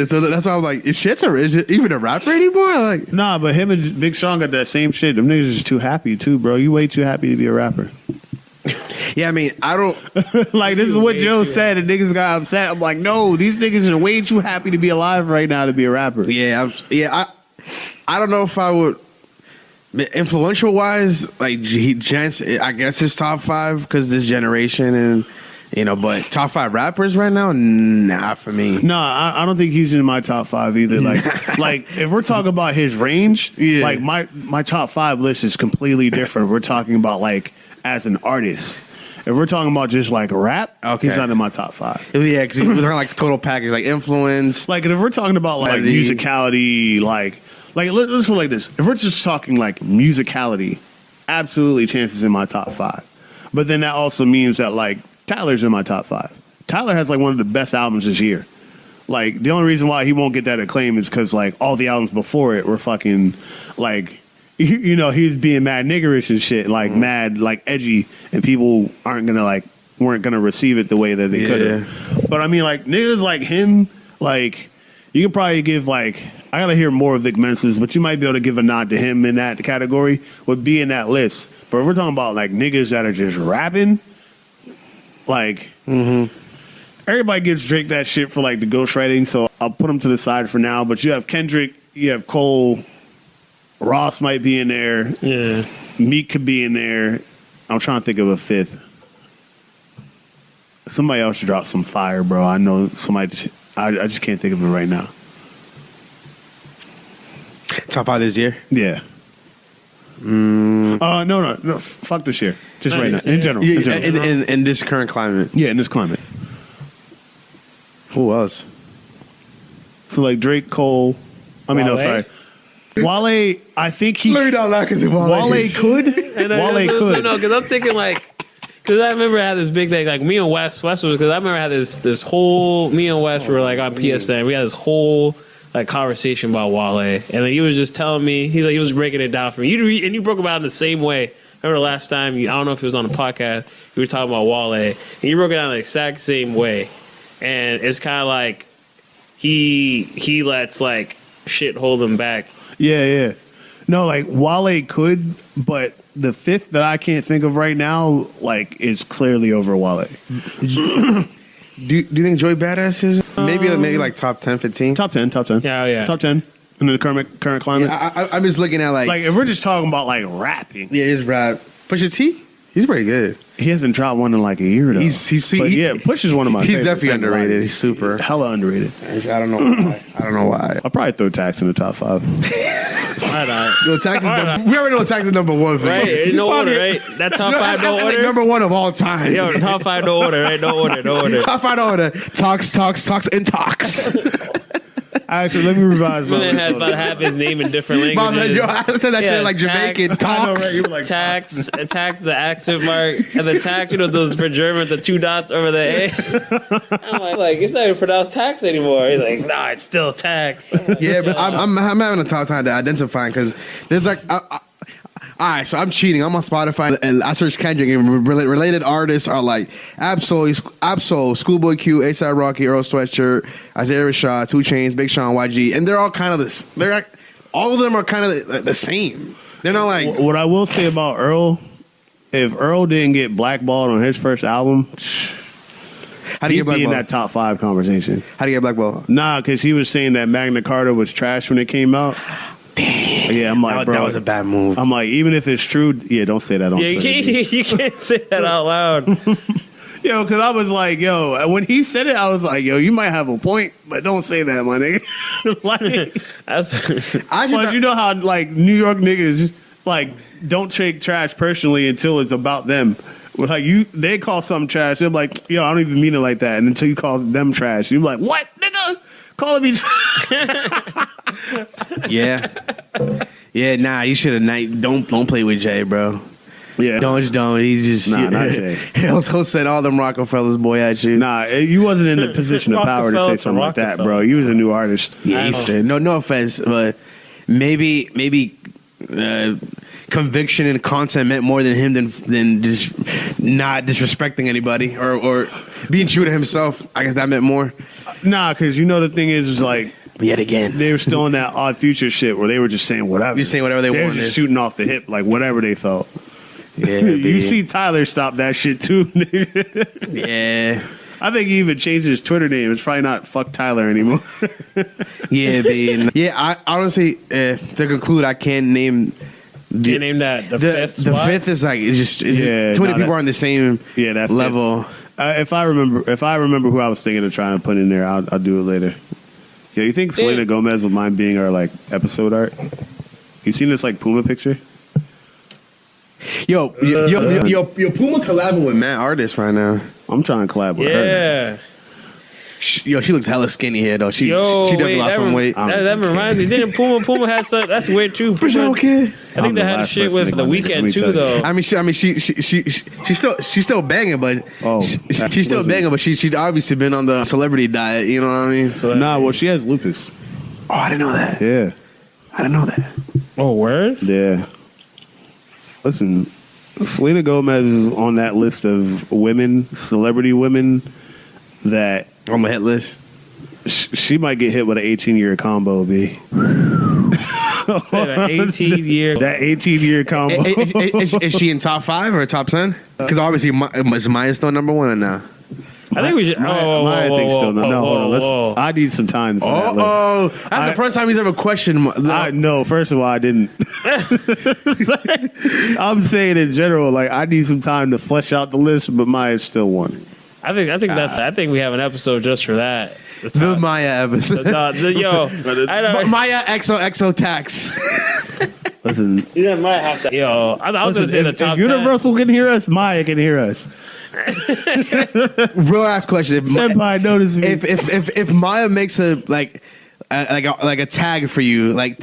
Speaker 1: so that's why I was like, is Chance even a rapper anymore? Like,
Speaker 2: nah, but him and Big Sean got that same shit. Them niggas is too happy too, bro. You way too happy to be a rapper.
Speaker 1: yeah, I mean, I don't
Speaker 2: like, this is what Joe said, and niggas got upset. I'm like, no, these niggas are way too happy to be alive right now to be a rapper.
Speaker 1: Yeah, I don't know if I would. Influential wise, like Chance, I guess his top 5 because this generation, and but top 5 rappers right now, nah, for me.
Speaker 2: No, I don't think he's in my top 5 either. Like if we're talking about his range, like my top 5 list is completely different. We're talking about like as an artist. If we're talking about just like rap, he's not in my top 5.
Speaker 1: Yeah, because we're talking like total package, like influence.
Speaker 2: Like if we're talking about like musicality, like let's put it like this. If we're just talking like musicality, absolutely Chance is in my top 5. But then that also means that like Tyler's in my top 5. Tyler has like one of the best albums this year. Like the only reason why he won't get that acclaim is because like all the albums before it were fucking like, he's being mad niggerish and shit, like mad like edgy, and people weren't gonna receive it the way that they could have. But I mean, like niggas like him, like you could probably give like, I gotta hear more of Vic Mensa's, but you might be able to give a nod to him in that category, would be in that list. But if we're talking about like niggas that are just rapping, like everybody gives Drake that shit for like the ghostwriting, so I'll put him to the side for now. But you have Kendrick, you have Cole, Ross might be in there, Meek could be in there. I'm trying to think of a 5th. Somebody else should drop some fire, bro. I know somebody. I just can't think of it right now.
Speaker 1: Top 5 this year?
Speaker 2: Yeah. No. Fuck this year. Just right now. In general.
Speaker 1: In this current climate.
Speaker 2: Yeah, in this climate.
Speaker 1: Who else?
Speaker 2: So like Drake, Cole. Wale, I think he.
Speaker 1: Let me not laugh because
Speaker 2: Wale could. Wale could.
Speaker 3: No, because I'm thinking like, because I remember I had this big thing like me and Wes was, because I remember I had this whole, me and Wes were like on PSN. We had this whole like conversation about Wale, and then he was just telling me, he was breaking it down for me. And you broke about it in the same way. I remember the last time, I don't know if it was on the podcast, you were talking about Wale, and you broke it down the exact same way. And it's kind of like he lets like shit hold him back. Yeah.
Speaker 2: No, like Wale could, but the 5th that I can't think of right now, like, is clearly over Wale.
Speaker 1: Do you think Joey Badass is maybe like top 10, 15?
Speaker 2: Top 10.
Speaker 3: Yeah.
Speaker 2: Top 10 in the current climate.
Speaker 1: Yeah, I'm just looking at like
Speaker 2: if we're just talking about like rapping.
Speaker 1: Yeah, it's rap. Pusha T? He's pretty good.
Speaker 2: He hasn't dropped one in like a year though. But Push is one of my
Speaker 1: He's
Speaker 2: favorites.
Speaker 1: definitely underrated. He's super.
Speaker 2: Hella underrated.
Speaker 1: I don't know why. I don't know why.
Speaker 2: I'll probably throw Takz in the top 5.
Speaker 3: Why not?
Speaker 1: Yo, Takz is we already know Takz is number 1 for
Speaker 3: Right?
Speaker 1: you.
Speaker 3: No order, right? That top 5 no order.
Speaker 1: Number 1 of all time.
Speaker 3: Yo, top 5 no order, right? No order.
Speaker 1: Top 5 no order. Talks, and talks.
Speaker 2: Actually, let me revise my
Speaker 3: Man had about half his name in different languages.
Speaker 1: Yo, I said that shit like Jamaican. Talks.
Speaker 3: Tax, the accent mark, and the tax, those for German, the 2 dots over the A. I'm like, it's not even pronounced tax anymore. He's like, nah, it's still tax.
Speaker 1: Yeah, but I'm having a tough time to identifying because there's like, all right, so I'm cheating. I'm on Spotify and I search Kendrick and related artists are like Absol, Schoolboy Q, A$AP Rocky, Earl Sweatshirt, Isaiah Rashad, 2 Chainz, Big Sean, YG, and they're all kind of this. All of them are kind of the same. They're not like.
Speaker 2: What I will say about Earl, if Earl didn't get blackballed on his first album,
Speaker 1: How do you
Speaker 2: he'd
Speaker 1: get
Speaker 2: be in
Speaker 1: blackballed?
Speaker 2: that top 5 conversation.
Speaker 1: How do you get blackballed?
Speaker 2: Nah, because he was saying that Magna Carta was trash when it came out.
Speaker 1: Damn.
Speaker 2: Yeah, I'm like, bro,
Speaker 1: that was a bad move.
Speaker 2: I'm like, even if it's true, don't say that on
Speaker 3: Yeah,
Speaker 2: Twitter.
Speaker 3: you can't say that out loud.
Speaker 2: Yo, because I was like, yo, when he said it, I was like, yo, you might have a point, but don't say that, my nigga. Like, plus, you know how like New York niggas like don't take trash personally until it's about them. Like they call something trash, they're like, yo, I don't even mean it like that, and until you call them trash, you're like, what, nigga? Calling me trash?
Speaker 1: Yeah, nah, you should have don't play with Jay, bro.
Speaker 2: Yeah,
Speaker 1: don't. He's just
Speaker 2: not Jay.
Speaker 1: He'll send all them Rockefellers boy at you.
Speaker 2: Nah, you wasn't in the position of power to say something like that, bro. You was a new artist.
Speaker 1: Yeah, you said no offense, but maybe conviction and content meant more than him than just not disrespecting anybody or being true to himself. I guess that meant more.
Speaker 2: Nah, because the thing is like.
Speaker 1: Yet again,
Speaker 2: they were still in that Odd Future shit where they were just saying whatever.
Speaker 1: You're saying whatever they wanted.
Speaker 2: They were just shooting off the hip, like whatever they felt.
Speaker 1: Yeah,
Speaker 2: you see Tyler stop that shit too.
Speaker 1: Yeah.
Speaker 2: I think he even changed his Twitter name. It's probably not "fuck Tyler" anymore.
Speaker 1: Yeah, yeah. I honestly, to conclude, I can't name.
Speaker 3: Can you name that the fifth?
Speaker 1: The fifth is like it's too many people are on the same level.
Speaker 2: If I remember who I was thinking of trying to put in there, I'll do it later. Yeah, you think Selena Gomez would mind being our like episode art? You seen this like Puma picture?
Speaker 1: Yo, Puma collabing with mad artists right now.
Speaker 2: I'm trying to collab with her.
Speaker 3: Yeah.
Speaker 1: Yo, she looks hella skinny here though. She definitely lost some weight.
Speaker 3: That reminds me. Didn't Puma had some? That's weird too.
Speaker 1: But you okay?
Speaker 3: I think they had a shit with The Weeknd too, though.
Speaker 1: I mean, she's still banging, but she's still banging, but she's obviously been on the celebrity diet. You know what I mean?
Speaker 2: So well, she has lupus.
Speaker 1: Oh, I didn't know that.
Speaker 2: Yeah,
Speaker 1: I didn't know that.
Speaker 3: Oh, word?
Speaker 2: Yeah. Listen, Selena Gomez is on that list of women, celebrity women, that
Speaker 1: on my hit list.
Speaker 2: She might get hit with an 18-year combo, B.
Speaker 3: Said an 18-year.
Speaker 2: That 18-year combo.
Speaker 1: Is she in top 5 or top 10? Because obviously, is Maya still number 1 now?
Speaker 3: I think we should.
Speaker 2: Maya thinks still no. Hold on. I need some time for that.
Speaker 1: That's the first time he's ever questioned.
Speaker 2: No, first of all, I didn't. I'm saying in general, like I need some time to flesh out the list, but Maya's still one.
Speaker 3: I think we have an episode just for that.
Speaker 1: The Maya episode.
Speaker 3: Maya
Speaker 1: XOXO Takz.
Speaker 2: Listen,
Speaker 3: you might have to. Yo, I was going to say the top
Speaker 2: if Universal 10. Can hear us, Maya can hear us.
Speaker 1: Real ass question.
Speaker 2: Senpai noticed me.
Speaker 1: If Maya makes a tag for you, like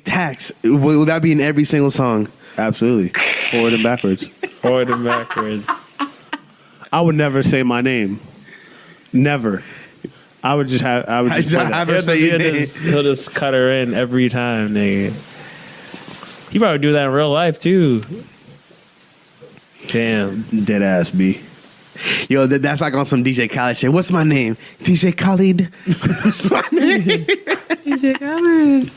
Speaker 1: Takz, will that be in every single song?
Speaker 2: Absolutely. Forward and backwards.
Speaker 3: Forward and backwards.
Speaker 2: I would never say my name. Never. I would just have
Speaker 3: her say your name. He'll just cut her in every time, nigga. He probably do that in real life too. Damn.
Speaker 2: Dead ass B.
Speaker 1: Yo, that's like on some DJ Khaled shit. What's my name? DJ Khaled. What's my name? DJ Khaled.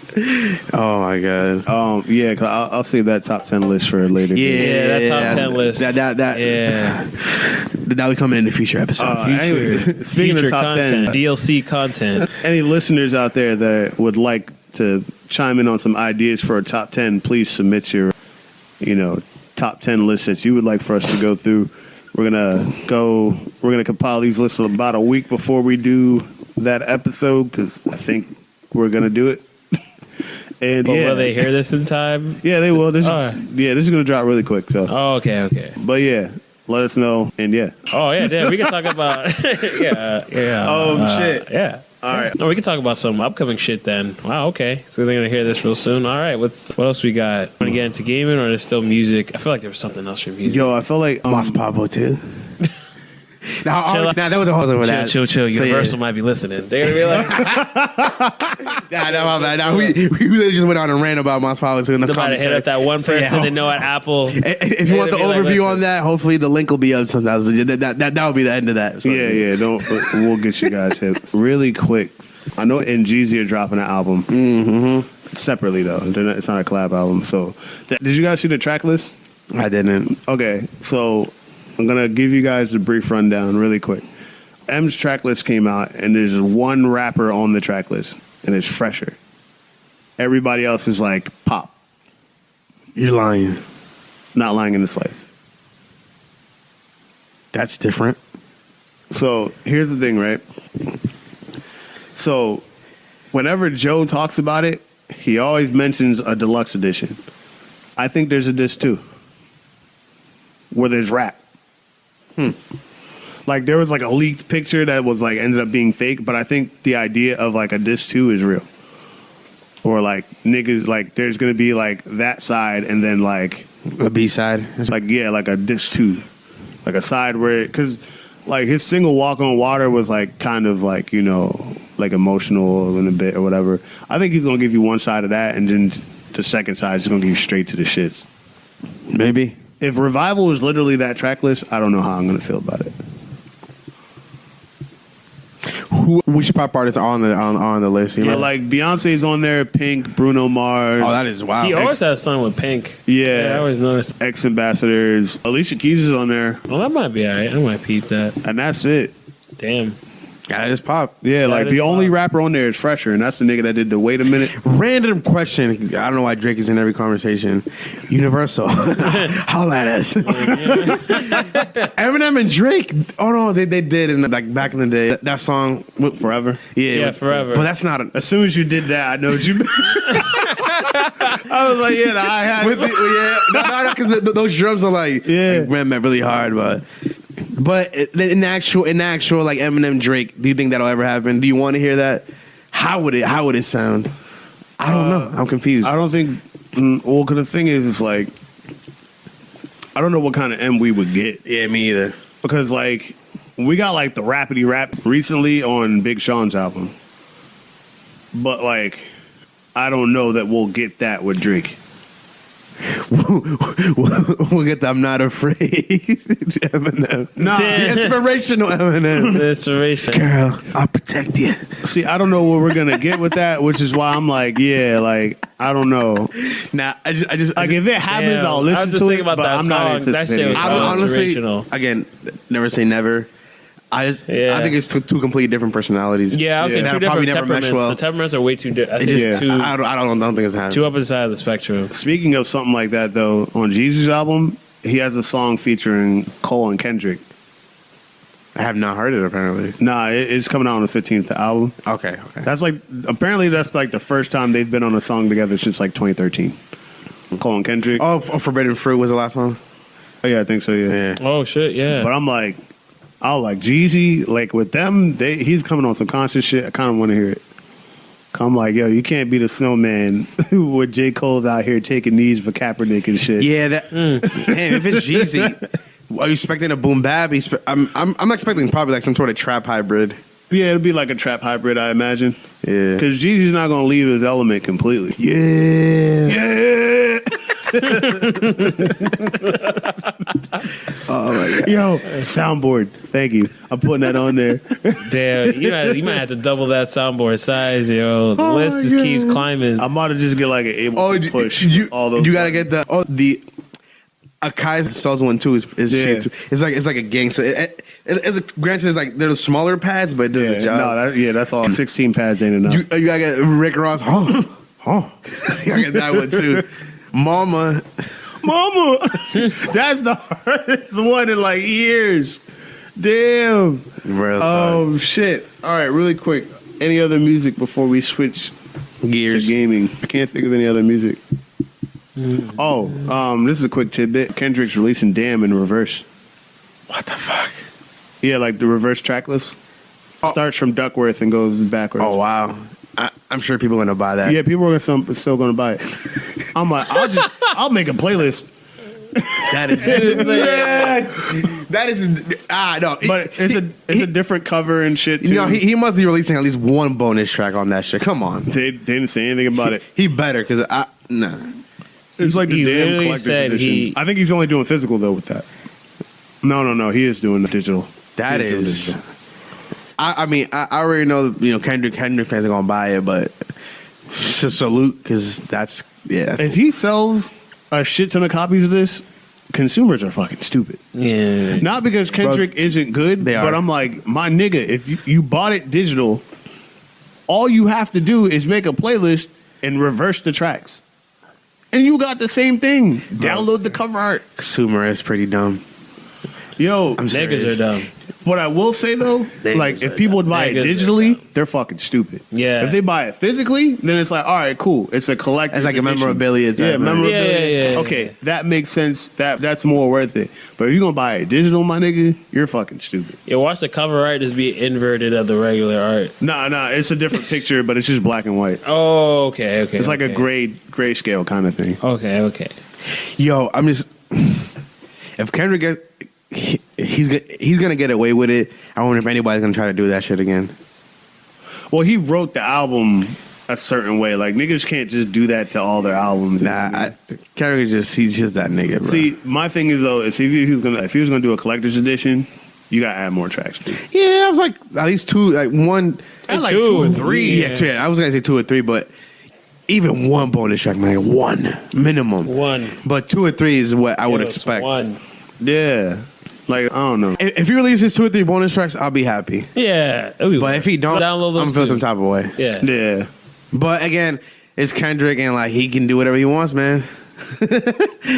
Speaker 1: Oh my god.
Speaker 2: Yeah, cause I'll save that top 10 list for later.
Speaker 3: Yeah, that top 10 list.
Speaker 1: That will come in the future episode.
Speaker 2: Anyway, speaking of top
Speaker 3: content,
Speaker 2: 10,
Speaker 3: DLC content.
Speaker 2: Any listeners out there that would like to chime in on some ideas for a top 10, please submit your, top 10 lists that you would like for us to go through. We're gonna compile these lists about a week before we do that episode because I think we're gonna do it. And
Speaker 3: But will they hear this in time?
Speaker 2: Yeah, they will. This
Speaker 3: Alright.
Speaker 2: is gonna drop really quick. So,
Speaker 3: Oh, okay.
Speaker 2: but yeah, let us know. And yeah,
Speaker 3: Oh, yeah, damn. We can talk about. Yeah.
Speaker 2: shit.
Speaker 3: Yeah.
Speaker 2: All right.
Speaker 3: No, we can talk about some upcoming shit then. Wow, okay. So they're gonna hear this real soon. All right. What else we got? Want to get into gaming or there's still music? I feel like there was something else for music.
Speaker 2: Yo, I feel like
Speaker 1: Mas Pablo too. Nah, that was a whole other one.
Speaker 3: Chill. Universal might be listening. They're gonna be like,
Speaker 1: my bad. Nah, we really just went on a rant about Mas Pablo too in the
Speaker 3: they're about to hit
Speaker 1: commentary.
Speaker 3: up that one
Speaker 1: So, yeah.
Speaker 3: person they know at Apple.
Speaker 1: If you want the
Speaker 3: They're gonna be like,
Speaker 1: overview
Speaker 3: listen.
Speaker 1: on that, hopefully the link will be up sometimes. That will be the end of that. So,
Speaker 2: yeah. We'll get you guys hip really quick. I know Jeezy are dropping an album separately though. It's not a collab album. So, did you guys see the track list?
Speaker 1: I didn't.
Speaker 2: Okay, so I'm gonna give you guys a brief rundown really quick. M's track list came out, and there's one rapper on the track list, and it's Fresher. Everybody else is like pop.
Speaker 1: You're lying.
Speaker 2: Not lying in the slightest.
Speaker 1: That's different.
Speaker 2: So here's the thing, right? So whenever Joe talks about it, he always mentions a deluxe edition. I think there's a disc too, where there's rap. Like there was like a leaked picture that was like ended up being fake, but I think the idea of like a disc 2 is real. Or like niggas, like there's gonna be like that side and then like
Speaker 1: A B-side.
Speaker 2: like like a disc 2, like a side where because like his single "Walk on Water" was like kind of like like emotional in a bit or whatever. I think he's gonna give you one side of that, and then the second side is gonna give you straight to the shits.
Speaker 1: Maybe.
Speaker 2: If Revival is literally that track list, I don't know how I'm gonna feel about it.
Speaker 1: Which pop artists are on the list? You
Speaker 2: Yeah,
Speaker 1: know?
Speaker 2: like Beyonce's on there, Pink, Bruno Mars.
Speaker 1: Oh, that is wild.
Speaker 3: He always has something with Pink.
Speaker 2: Yeah.
Speaker 3: I always noticed.
Speaker 2: Ex Ambassadors. Alicia Keys is on there,
Speaker 3: Well, that might be alright. I might peep that.
Speaker 2: and that's it.
Speaker 3: Damn.
Speaker 1: Yeah, that is pop.
Speaker 2: Yeah, like
Speaker 3: is
Speaker 2: the only
Speaker 3: wild.
Speaker 2: rapper on there is Fresher, and that's the nigga that did the Wait a Minute.
Speaker 1: Random question. I don't know why Drake is in every conversation. Universal. Holla at us. Eminem and Drake. Oh no, they did in like back in the day. That song
Speaker 2: Forever.
Speaker 3: Yeah, Forever.
Speaker 1: But that's not.
Speaker 2: As soon as you did that, I know what you meant. I was like, yeah, I had.
Speaker 1: No, because those drums are like ran really hard, but in actual like Eminem Drake, do you think that'll ever happen? Do you want to hear that? How would it sound? I don't know. I'm confused.
Speaker 2: I don't think. Well, because the thing is, it's like I don't know what kind of M we would get.
Speaker 1: Yeah, me either.
Speaker 2: Because like we got like the rapidy rap recently on Big Sean's album, but like I don't know that we'll get that with Drake.
Speaker 1: We'll get the I'm Not Afraid Eminem.
Speaker 2: Nah.
Speaker 1: The inspirational Eminem.
Speaker 3: Inspiration.
Speaker 1: Girl, I'll protect you.
Speaker 2: See, I don't know what we're gonna get with that, which is why I'm like, like I don't know.
Speaker 1: Nah, I just
Speaker 2: Like if it happens,
Speaker 3: Damn.
Speaker 2: I'll
Speaker 3: I
Speaker 2: listen
Speaker 3: was just
Speaker 2: to
Speaker 3: thinking
Speaker 2: it,
Speaker 3: about
Speaker 2: but
Speaker 3: that
Speaker 2: I'm not
Speaker 3: song. That shit
Speaker 2: anticipating.
Speaker 3: was
Speaker 2: it.
Speaker 1: I don't, honestly,
Speaker 3: inspirational.
Speaker 1: again, never say never. I think it's two completely different personalities.
Speaker 3: Yeah, I would say
Speaker 1: That'll
Speaker 3: two
Speaker 1: probably
Speaker 3: different
Speaker 1: never mesh
Speaker 3: temperaments.
Speaker 1: well.
Speaker 3: The temperaments are way too different.
Speaker 1: It just,
Speaker 3: Two
Speaker 1: I don't think it's happening.
Speaker 3: two opposite sides of the spectrum.
Speaker 2: Speaking of something like that, though, on Jeezy's album, he has a song featuring Cole and Kendrick.
Speaker 1: I have not heard it apparently.
Speaker 2: Nah, it's coming out on the 15th. The album.
Speaker 1: Okay.
Speaker 2: That's like that's like the first time they've been on a song together since like 2013. Cole and Kendrick.
Speaker 1: Oh, Forbidden Fruit was the last one.
Speaker 2: Oh, yeah, I think so. Yeah.
Speaker 3: Oh shit, yeah.
Speaker 2: But I'm like, Jeezy, like with them, he's coming on some conscious shit. I kind of want to hear it. I'm like, yo, you can't be the snowman with J. Cole's out here taking knees for Kaepernick and shit.
Speaker 1: Yeah, damn, if it's Jeezy, are you expecting a boom bap? I'm expecting probably like some sort of trap hybrid.
Speaker 2: Yeah, it'll be like a trap hybrid, I imagine.
Speaker 1: Yeah.
Speaker 2: Because Jeezy's not going to leave his element completely.
Speaker 1: Yeah.
Speaker 2: Oh my God. Yo, soundboard. Thank you. I'm putting that on there.
Speaker 3: Damn, you might have to double that soundboard size, yo. The list just keeps climbing.
Speaker 2: I might have just get like an able to push all those.
Speaker 1: You gotta get the Akai sells one too. Is cheap too. It's like a gang. So granted, it's like they're the smaller pads, but it does the job.
Speaker 2: No, that's all. 16 pads ain't enough.
Speaker 1: You gotta get Rick Ross. You gotta get that one too. Mama.
Speaker 2: Mama. That's the hardest one in like years. Damn.
Speaker 1: Real
Speaker 2: Oh shit. All right, really quick. Any other music before we switch
Speaker 1: Gears.
Speaker 2: to gaming? I can't think of any other music. This is a quick tidbit. Kendrick's releasing Damn in reverse.
Speaker 1: What the fuck?
Speaker 2: Yeah, like the reverse track list. Starts from Duckworth and goes backwards.
Speaker 1: Oh wow. I'm sure people are gonna buy that.
Speaker 2: Yeah, people are still going to buy it. I'm like, I'll make a playlist.
Speaker 1: That is that is no.
Speaker 2: But it's a different cover and shit too.
Speaker 1: You know, he must be releasing at least one bonus track on that shit. Come on,
Speaker 2: They didn't say anything about it.
Speaker 1: he better because nah.
Speaker 2: It's like the
Speaker 3: He
Speaker 2: damn
Speaker 3: literally
Speaker 2: collector's
Speaker 3: said
Speaker 2: edition. I think he's only doing physical though with that. No, he is doing the digital.
Speaker 1: That
Speaker 2: He doing
Speaker 1: is.
Speaker 2: digital.
Speaker 1: I mean, I already know, Kendrick fans are gonna buy it, but to salute because that's
Speaker 2: If he sells a shit ton of copies of this, consumers are fucking stupid.
Speaker 3: Yeah.
Speaker 2: Not because Kendrick isn't good,
Speaker 1: They are.
Speaker 2: but I'm like, my nigga, if you bought it digital, all you have to do is make a playlist and reverse the tracks. And you got the same thing. Download the cover art.
Speaker 1: consumer is pretty dumb.
Speaker 2: Yo,
Speaker 1: I'm
Speaker 3: Niggas
Speaker 1: serious.
Speaker 3: are dumb.
Speaker 2: what I will say though, like if people would buy it
Speaker 3: Niggas are
Speaker 2: digitally,
Speaker 3: dumb.
Speaker 2: they're fucking stupid.
Speaker 3: Yeah.
Speaker 2: If they buy it physically, then it's like, all right, cool. It's a collector's
Speaker 1: It's like a
Speaker 2: edition.
Speaker 1: memorabilia type,
Speaker 2: Yeah,
Speaker 1: right?
Speaker 2: memorabilia.
Speaker 3: Yeah.
Speaker 2: Okay, that makes sense. That's more worth it. But if you're gonna buy it digital, my nigga, you're fucking stupid.
Speaker 3: Yeah, watch the cover art just be inverted of the regular art.
Speaker 2: Nah, it's a different picture, but it's just black and white.
Speaker 3: Oh, okay.
Speaker 2: It's like a grayscale kind of thing.
Speaker 3: Okay.
Speaker 1: Yo, I'm just if Kendrick gets he's gonna get away with it. I wonder if anybody's gonna try to do that shit again.
Speaker 2: Well, he wrote the album a certain way. Like niggas can't just do that to all their albums.
Speaker 1: Nah, Kendrick he's just that nigga, bro.
Speaker 2: See, my thing is though, is if he was gonna do a collector's edition, you gotta add more tracks. Dude.
Speaker 1: Yeah, I was like at least two, like one,
Speaker 2: Like 2 or 3.
Speaker 1: Yeah, two, I was gonna say 2 or 3, but even one bonus track, man, one minimum.
Speaker 3: One.
Speaker 1: But 2 or 3 is what I would
Speaker 3: Give us
Speaker 1: expect.
Speaker 3: One.
Speaker 2: Yeah, like I don't know.
Speaker 1: If he releases 2 or 3 bonus tracks, I'll be happy.
Speaker 3: Yeah.
Speaker 1: But if he don't,
Speaker 3: download
Speaker 1: I'm
Speaker 3: those
Speaker 1: gonna feel
Speaker 3: too.
Speaker 1: some type of way.
Speaker 3: Yeah.
Speaker 2: Yeah,
Speaker 1: But again, it's Kendrick, and like he can do whatever he wants, man.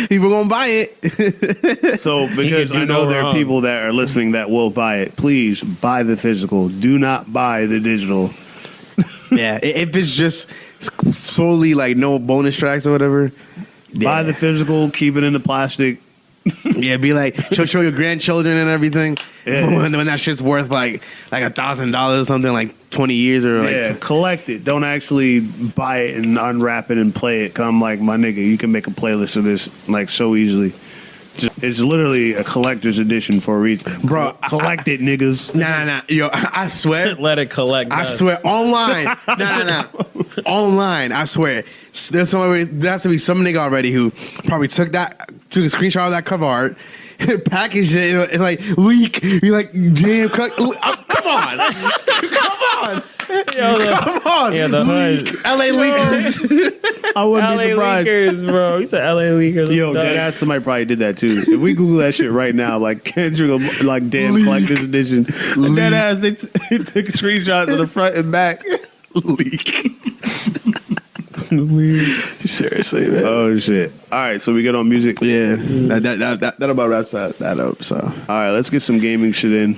Speaker 1: People gonna buy it.
Speaker 2: so because
Speaker 3: can do
Speaker 2: I know
Speaker 3: no
Speaker 2: there are
Speaker 3: wrong.
Speaker 2: people that are listening that will buy it. Please buy the physical. Do not buy the digital.
Speaker 1: Yeah, if it's just solely like no bonus tracks or whatever,
Speaker 2: Buy the physical. Keep it in the plastic.
Speaker 1: yeah, be like show your grandchildren and everything.
Speaker 2: Yeah.
Speaker 1: When that shit's worth like $1,000 or something, like 20 years or like
Speaker 2: Yeah, collect it. Don't actually buy it and unwrap it and play it. Cause I'm like, my nigga, you can make a playlist of this like so easily. It's literally a collector's edition for a reason.
Speaker 1: Bro,
Speaker 2: Collect it, niggas.
Speaker 1: Nah. Yo, I swear.
Speaker 3: Let it collect.
Speaker 1: I
Speaker 3: dust.
Speaker 1: swear, online. Nah. Online, I swear. There has to be some nigga already who probably took a screenshot of that cover art, packaged it, and like leak. You're like, damn, come on. Come on.
Speaker 3: Yeah, the hood.
Speaker 1: LA leakers.
Speaker 2: I wouldn't
Speaker 3: LA
Speaker 2: be surprised.
Speaker 3: leakers, bro. He said LA leakers.
Speaker 2: Yo, that somebody probably did that too. If we Google that shit right now, like Kendrick, like damn collector's edition, that ass they took screenshots of the front and back.
Speaker 1: Leak. Seriously, man.
Speaker 2: Oh shit! All right, so we get on music.
Speaker 1: Yeah, that about wraps that up. So,
Speaker 2: All right, let's get some gaming shit in.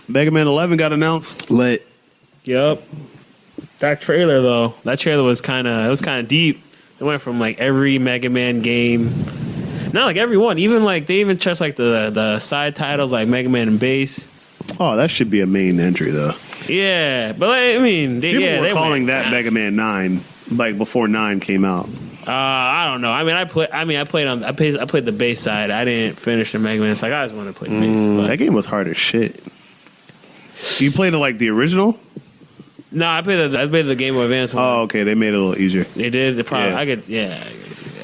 Speaker 2: Megaman 11 got announced.
Speaker 1: lit.
Speaker 3: Yep. That trailer though, was kind of deep. It went from like every Mega Man game, not like every one. Even like they even touched like the side titles like Mega Man and Bass.
Speaker 2: Oh, that should be a main entry though.
Speaker 3: Yeah, but like, I mean,
Speaker 2: People were
Speaker 3: they
Speaker 2: calling
Speaker 3: went.
Speaker 2: that Mega Man 9 like before 9 came out.
Speaker 3: I don't know. I mean, I played the Bass side. I didn't finish the Mega Man. It's like I just want to play Bass. But
Speaker 2: That game was hard as shit. You played it like the original?
Speaker 3: no, I played the Game Boy Advance one.
Speaker 2: Oh, okay. They made it a little easier.
Speaker 3: They did. They probably.
Speaker 2: Yeah.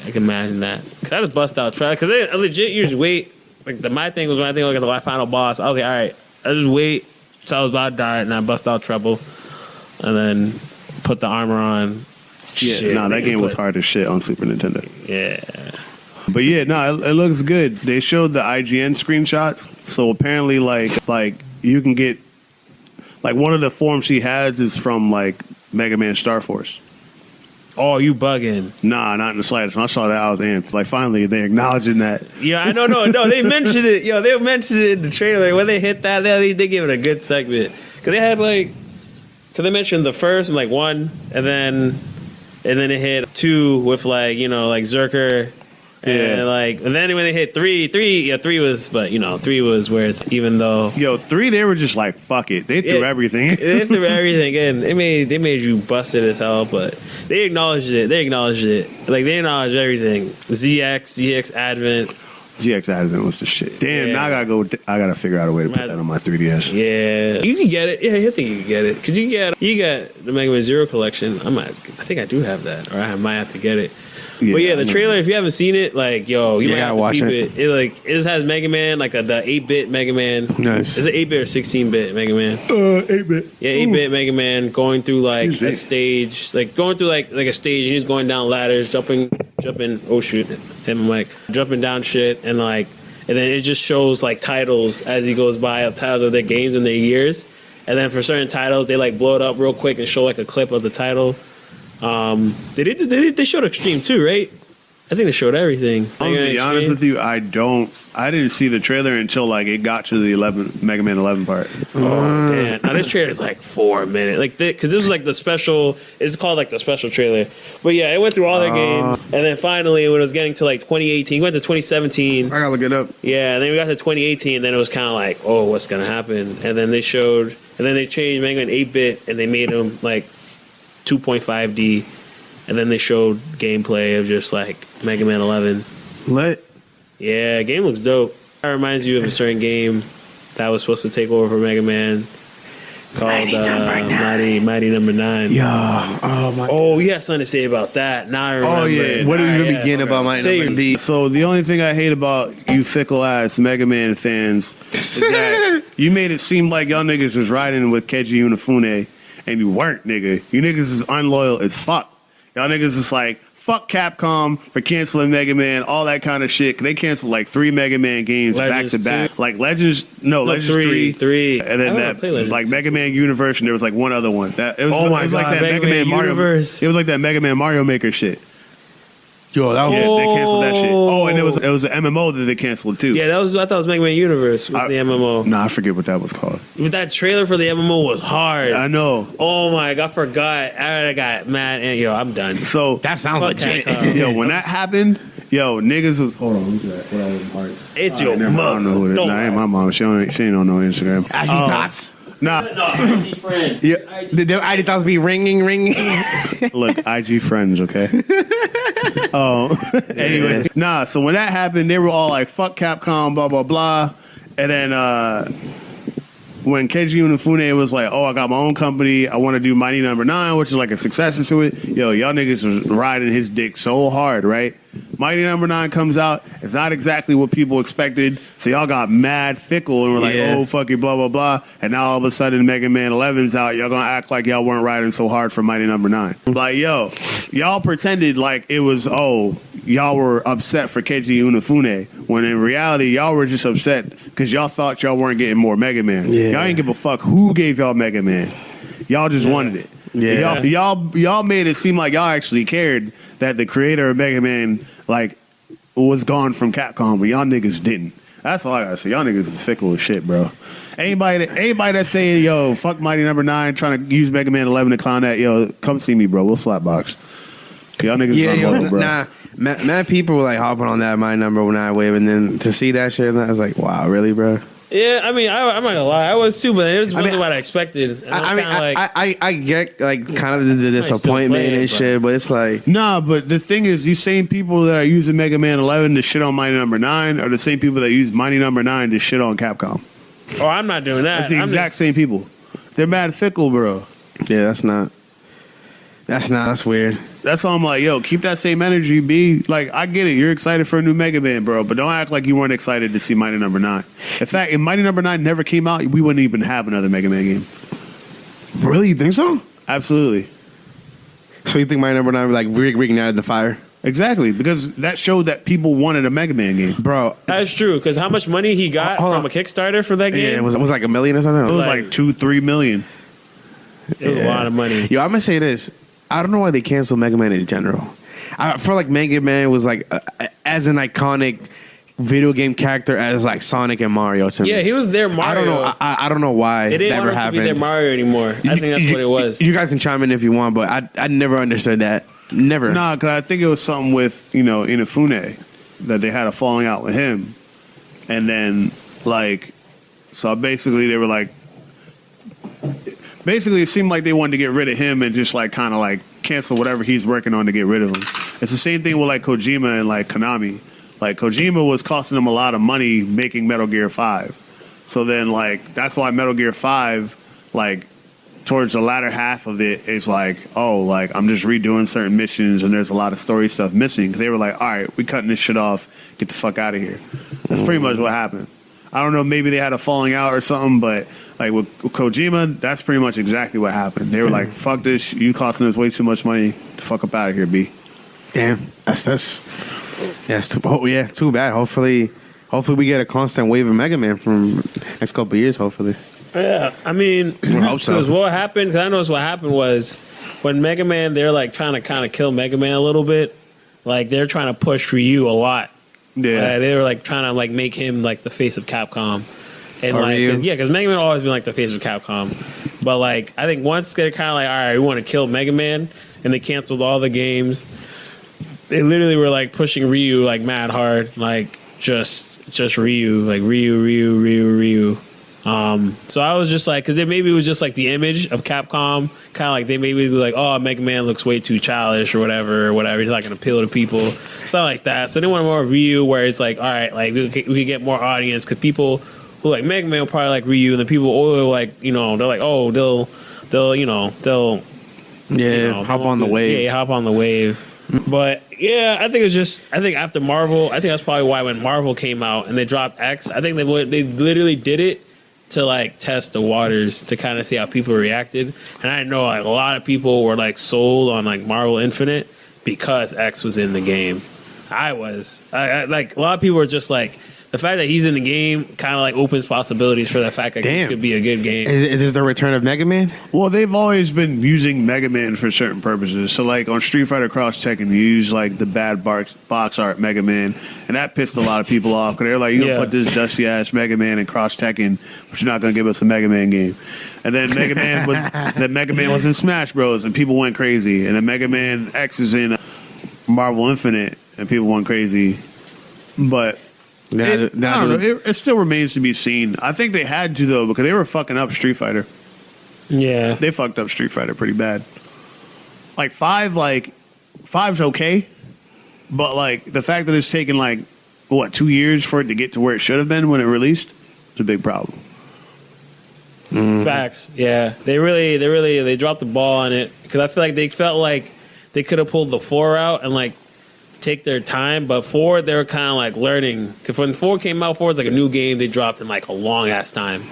Speaker 3: I can imagine that. Cause I just bust out trap. Cause they legit. You just wait. Like my thing was when I think like the final boss. I was like, all right, I just wait. So I was about to die, and I bust out treble, and then put the armor on. Shit,
Speaker 2: Nah, that
Speaker 3: man,
Speaker 2: game was
Speaker 3: play-
Speaker 2: hard as shit on Super Nintendo.
Speaker 3: Yeah.
Speaker 2: But yeah, no, it looks good. They showed the IGN screenshots. So apparently, like you can get, like one of the forms she has is from like Mega Man Star Force.
Speaker 3: Oh, you bugging?
Speaker 2: Nah, not in the slightest. When I saw that, I was amped. Like finally, they acknowledging that.
Speaker 3: Yeah, I know. No, they mentioned it. Yo, they mentioned it in the trailer. When they hit that, they give it a good segment. Cause they had like, cause they mentioned the first like 1, and then it hit 2 with like like Zerker. And then when they hit 3 was, but 3 was where it's even though
Speaker 2: 3 they were just like fuck it, they threw everything.
Speaker 3: They threw everything in. They made you busted as hell, but they acknowledged it. Like they acknowledged everything. ZX Advent
Speaker 2: was the shit. Damn, now I gotta figure out a way to put that on my 3DS.
Speaker 3: Yeah, you can get it. Yeah, I think you can get it because you get the Mega Man Zero collection. I think I do have that, or I might have to get it. But yeah, the trailer, if you haven't seen it, like, you might have to
Speaker 1: watch
Speaker 3: peep it. It just has Mega Man, like the 8-bit Mega Man.
Speaker 1: Nice.
Speaker 3: Is it 8-bit or 16-bit Mega Man?
Speaker 2: 8-bit.
Speaker 3: Yeah, 8-bit Mega Man going through like a stage, like going through like a stage, and he's going down ladders, jumping. Oh shoot, him like jumping down shit, and then it just shows like titles as he goes by, titles of their games and their years, and then for certain titles they like blow it up real quick and show like a clip of the title. They showed Extreme too, right? I think they showed everything.
Speaker 2: I'm gonna be honest with you, I didn't see the trailer until like it got to the Mega Man 11 part.
Speaker 3: Oh man! Now this trailer is like 4 minutes, like because this was like the special. It's called like the special trailer. But yeah, it went through all their games, and then finally when it was getting to like 2018, went to 2017.
Speaker 1: I gotta look it up.
Speaker 3: Yeah, and then we got to 2018, and then it was kind of like, oh, what's gonna happen? And then they showed, and then they changed Mega Man 8-bit, and they made him like 2.5D, and then they showed gameplay of just like Mega Man 11.
Speaker 1: Lit.
Speaker 3: Yeah, game looks dope. That reminds you of a certain game that was supposed to take over for Mega Man called Mighty Number 9.
Speaker 1: Yeah. Oh my.
Speaker 3: Oh, you had something to say about that. Now I remember.
Speaker 2: Oh yeah.
Speaker 1: What do we even begin about Mighty Number 9?
Speaker 2: So the only thing I hate about you fickle ass Mega Man fans is that you made it seem like y'all niggas was riding with Keiji Inafune. And you weren't, nigga. You niggas is unloyal as fuck. Y'all niggas is like, fuck Capcom for canceling Mega Man, all that kind of shit. They canceled like 3 Mega Man games back to back. Like Legends 3. And then that, like Mega Man Universe, and there was like one other one. It was like that Mega Man Mario. It was like that Mega Man Mario Maker shit.
Speaker 1: Yo, that was
Speaker 2: they canceled that shit. Oh, and it was an MMO that they canceled too.
Speaker 3: Yeah, I thought it was Mega Man Universe was the MMO.
Speaker 2: Nah, I forget what that was called.
Speaker 3: But that trailer for the MMO was hard.
Speaker 2: I know.
Speaker 3: Oh my god, I forgot. I got mad and I'm done.
Speaker 2: So
Speaker 1: that sounds legit.
Speaker 2: Yo, when that happened, niggas was hold on, who's that? What are them parts?
Speaker 3: It's your mother.
Speaker 2: I don't know who it is. Nah, ain't my mom. She ain't on no Instagram.
Speaker 1: Takz.
Speaker 2: Nah.
Speaker 3: No, IG friends.
Speaker 1: Yeah. The ID thoughts be ringing.
Speaker 2: Look, IG friends, okay? Anyway. Nah, so when that happened, they were all like, fuck Capcom, blah, blah, blah. And then when Keiji Inafune was like, oh, I got my own company, I want to do Mighty Number 9, which is like a successor to it, y'all niggas was riding his dick so hard, right? Mighty Number 9 comes out, it's not exactly what people expected, so y'all got mad fickle and were like, oh, fuck it, blah, blah, blah. And now all of a sudden Mega Man 11's out, y'all gonna act like y'all weren't riding so hard for Mighty Number 9. Like, y'all pretended like it was, y'all were upset for Keiji Inafune, when in reality, y'all were just upset because y'all thought y'all weren't getting more Mega Man. Yeah. Y'all ain't give a fuck who gave y'all Mega Man. Y'all just wanted it. Yeah. Y'all made it seem like y'all actually cared that the creator of Mega Man like was gone from Capcom, but y'all niggas didn't. That's all I gotta say. Y'all niggas is fickle as shit, bro. Anybody that's saying, fuck Mighty Number 9, trying to use Mega Man 11 to clown that, come see me, bro. We'll slapbox. Y'all niggas bro.
Speaker 1: Nah. Mad people were like hopping on that Mighty Number 9 wave, and then to see that shit, I was like, wow, really, bro?
Speaker 3: Yeah, I mean, I'm not gonna lie, I was too, but it wasn't what I expected.
Speaker 1: I get like kind of the disappointment and shit, but it's like
Speaker 2: nah. But the thing is, these same people that are using Mega Man 11 to shit on Mighty Number 9 are the same people that use Mighty Number 9 to shit on Capcom.
Speaker 3: Oh, I'm not doing that.
Speaker 2: That's the exact same people. They're mad fickle, bro.
Speaker 1: Yeah, that's weird.
Speaker 2: That's why I'm like, keep that same energy, B. Like, I get it. You're excited for a new Mega Man, bro, but don't act like you weren't excited to see Mighty Number 9. In fact, if Mighty Number 9 never came out, we wouldn't even have another Mega Man game.
Speaker 1: Really? You think so?
Speaker 2: Absolutely.
Speaker 1: So you think Mighty Number 9 like reignited the fire?
Speaker 2: Exactly, because that showed that people wanted a Mega Man game.
Speaker 1: Bro.
Speaker 3: That's true, because how much money he got from a Kickstarter for that game?
Speaker 1: Yeah, it was like $1 million or something?
Speaker 2: It was like $2-3 million.
Speaker 3: It was a lot of money.
Speaker 1: Yo, I'm going to say this. I don't know why they canceled Mega Man in general. I feel like Mega Man was like as an iconic video game character as like Sonic and Mario to me.
Speaker 3: Yeah, he was their Mario.
Speaker 1: I don't know. I don't know why
Speaker 3: They didn't
Speaker 1: that
Speaker 3: want
Speaker 1: ever
Speaker 3: him
Speaker 1: happened.
Speaker 3: to be their Mario anymore. I think that's what it was.
Speaker 1: You guys can chime in if you want, but I never understood that. Never.
Speaker 2: Nah, because I think it was something with, Inafune, that they had a falling out with him. And then, so basically they were like, it seemed like they wanted to get rid of him and just kind of cancel whatever he's working on to get rid of him. It's the same thing with Kojima and Konami. Kojima was costing them a lot of money making Metal Gear 5. So then that's why Metal Gear 5, towards the latter half of it is I'm just redoing certain missions and there's a lot of story stuff missing. Because they were like, all right, we cutting this shit off. Get the fuck out of here. That's pretty much what happened. I don't know, maybe they had a falling out or something, but with Kojima, that's pretty much exactly what happened. They were like, fuck this, you costing us way too much money. Get the fuck up out of here, B.
Speaker 1: Damn. That's too bad. Hopefully we get a constant wave of Mega Man from next couple of years, hopefully.
Speaker 3: Yeah, I mean,
Speaker 1: I hope so.
Speaker 3: Because what happened, because I noticed what happened was when Mega Man, they're trying to kind of kill Mega Man a little bit. They're trying to push Ryu a lot.
Speaker 2: Yeah.
Speaker 3: They were trying to make him the face of Capcom. And
Speaker 1: Ryu?
Speaker 3: because Mega Man always been the face of Capcom. But I think once they're kind of all right, we want to kill Mega Man, and they canceled all the games. They literally were pushing Ryu mad hard, just Ryu, Ryu. So I was just because maybe it was just the image of Capcom, kind of they maybe oh, Mega Man looks way too childish or whatever. He's not going to appeal to people, something like that. So they want more Ryu, where it's all right, we could get more audience because people who Mega Man will probably like Ryu, and the people they're they'll
Speaker 1: hop on the wave.
Speaker 3: Yeah, hop on the wave. But yeah, I think after Marvel, I think that's probably why when Marvel came out and they dropped X, I think they literally did it to test the waters to kind of see how people reacted. And I know a lot of people were sold on Marvel Infinite because X was in the game. I was. I a lot of people were just the fact that he's in the game kind of opens possibilities for the fact that this could be a good game.
Speaker 1: Is this the return of Mega Man?
Speaker 2: Well, they've always been using Mega Man for certain purposes. So, on Street Fighter Cross Tekken, you use the bad box art Mega Man, and that pissed a lot of people off because they're you gonna put this dusty ass Mega Man in Cross Tekken, but you're not gonna give us a Mega Man game. And then Mega Man was in Smash Bros. And people went crazy, and then Mega Man X is in Marvel Infinite, and people went crazy, but. I don't know. It still remains to be seen. I think they had to, though, because they were fucking up Street Fighter.
Speaker 3: Yeah.
Speaker 2: They fucked up Street Fighter pretty bad. 5's okay, but, the fact that it's taken, 2 years for it to get to where it should have been when it released, it's a big problem.
Speaker 3: Facts. Yeah. They dropped the ball on it because I feel they felt they could have pulled the 4 out and, take their time, but 4 they were kind of learning because when 4 came out, 4 was a new game they dropped in a long ass time,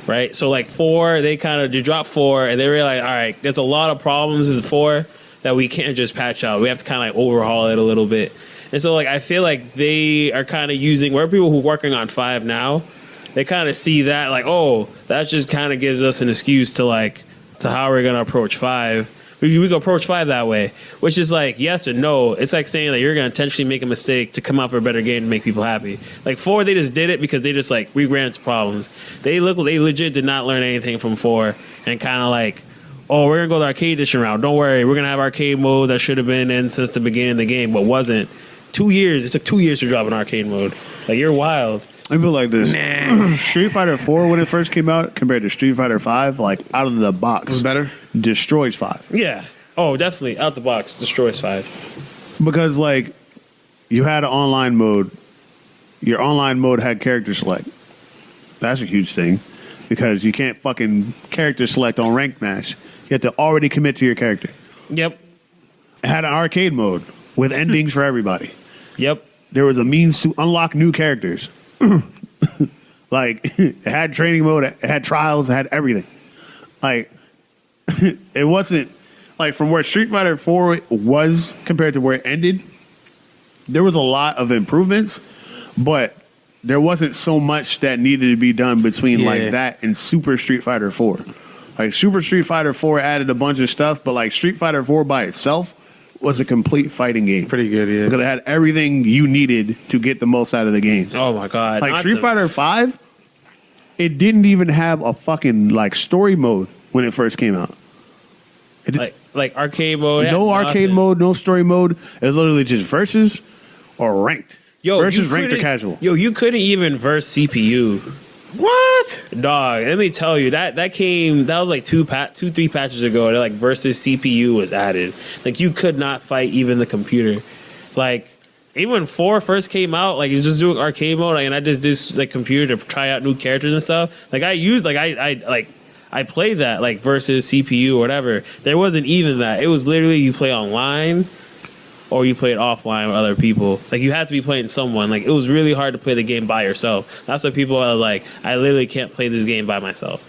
Speaker 3: right? So 4 they dropped 4 and they realized, all right, there's a lot of problems with 4 that we can't just patch out. We have to kind of overhaul it a little bit. And so I feel they are kind of using where people who are working on 5 now, they kind of see that oh, that just kind of gives us an excuse to to how we're gonna approach 5. We can approach 5 that way, which is yes or no. It's saying that you're going to intentionally make a mistake to come out for a better game to make people happy. 4, they just did it because they just we ran into problems. They legit did not learn anything from 4 and kind of oh, we're going to go the arcade edition route. Don't worry, we're going to have arcade mode that should have been in since the beginning of the game, but wasn't. 2 years. It took 2 years to drop an arcade mode. You're wild.
Speaker 2: I feel this. Nah. Street Fighter 4, when it first came out, compared to Street Fighter 5, out of the box.
Speaker 1: It was better?
Speaker 2: Destroys 5.
Speaker 3: Yeah. Oh, definitely. Out the box. Destroys 5.
Speaker 2: Because, you had an online mode. Your online mode had character select. That's a huge thing. Because you can't fucking character select on ranked match. You have to already commit to your character.
Speaker 3: Yep.
Speaker 2: It had an arcade mode with endings for everybody.
Speaker 3: Yep.
Speaker 2: There was a means to unlock new characters. It had training mode, it had trials, it had everything. It wasn't from where Street Fighter 4 was compared to where it ended. There was a lot of improvements, but there wasn't so much that needed to be done between that and Super Street Fighter 4. Like Super Street Fighter 4 added a bunch of stuff, but like Street Fighter 4 by itself was a complete fighting game.
Speaker 1: Pretty good, yeah.
Speaker 2: Because it had everything you needed to get the most out of the game.
Speaker 3: Oh my god!
Speaker 2: Like Street Fighter 5, it didn't even have a fucking like story mode when it first came out.
Speaker 3: Like arcade mode.
Speaker 2: No arcade mode, no story mode. It was literally just versus or ranked. Versus ranked or casual.
Speaker 3: Yo, you couldn't even verse CPU.
Speaker 1: What?
Speaker 3: Dog, let me tell you, that was like 3 patches ago. That like versus CPU was added. Like you could not fight even the computer. Like even when 4 first came out, like it's just doing arcade mode, like, and I just did like computer to try out new characters and stuff. Like I used I played that like versus CPU or whatever. There wasn't even that. It was literally you play online or you play it offline with other people. Like you had to be playing someone. Like it was really hard to play the game by yourself. That's what people are like, I literally can't play this game by myself.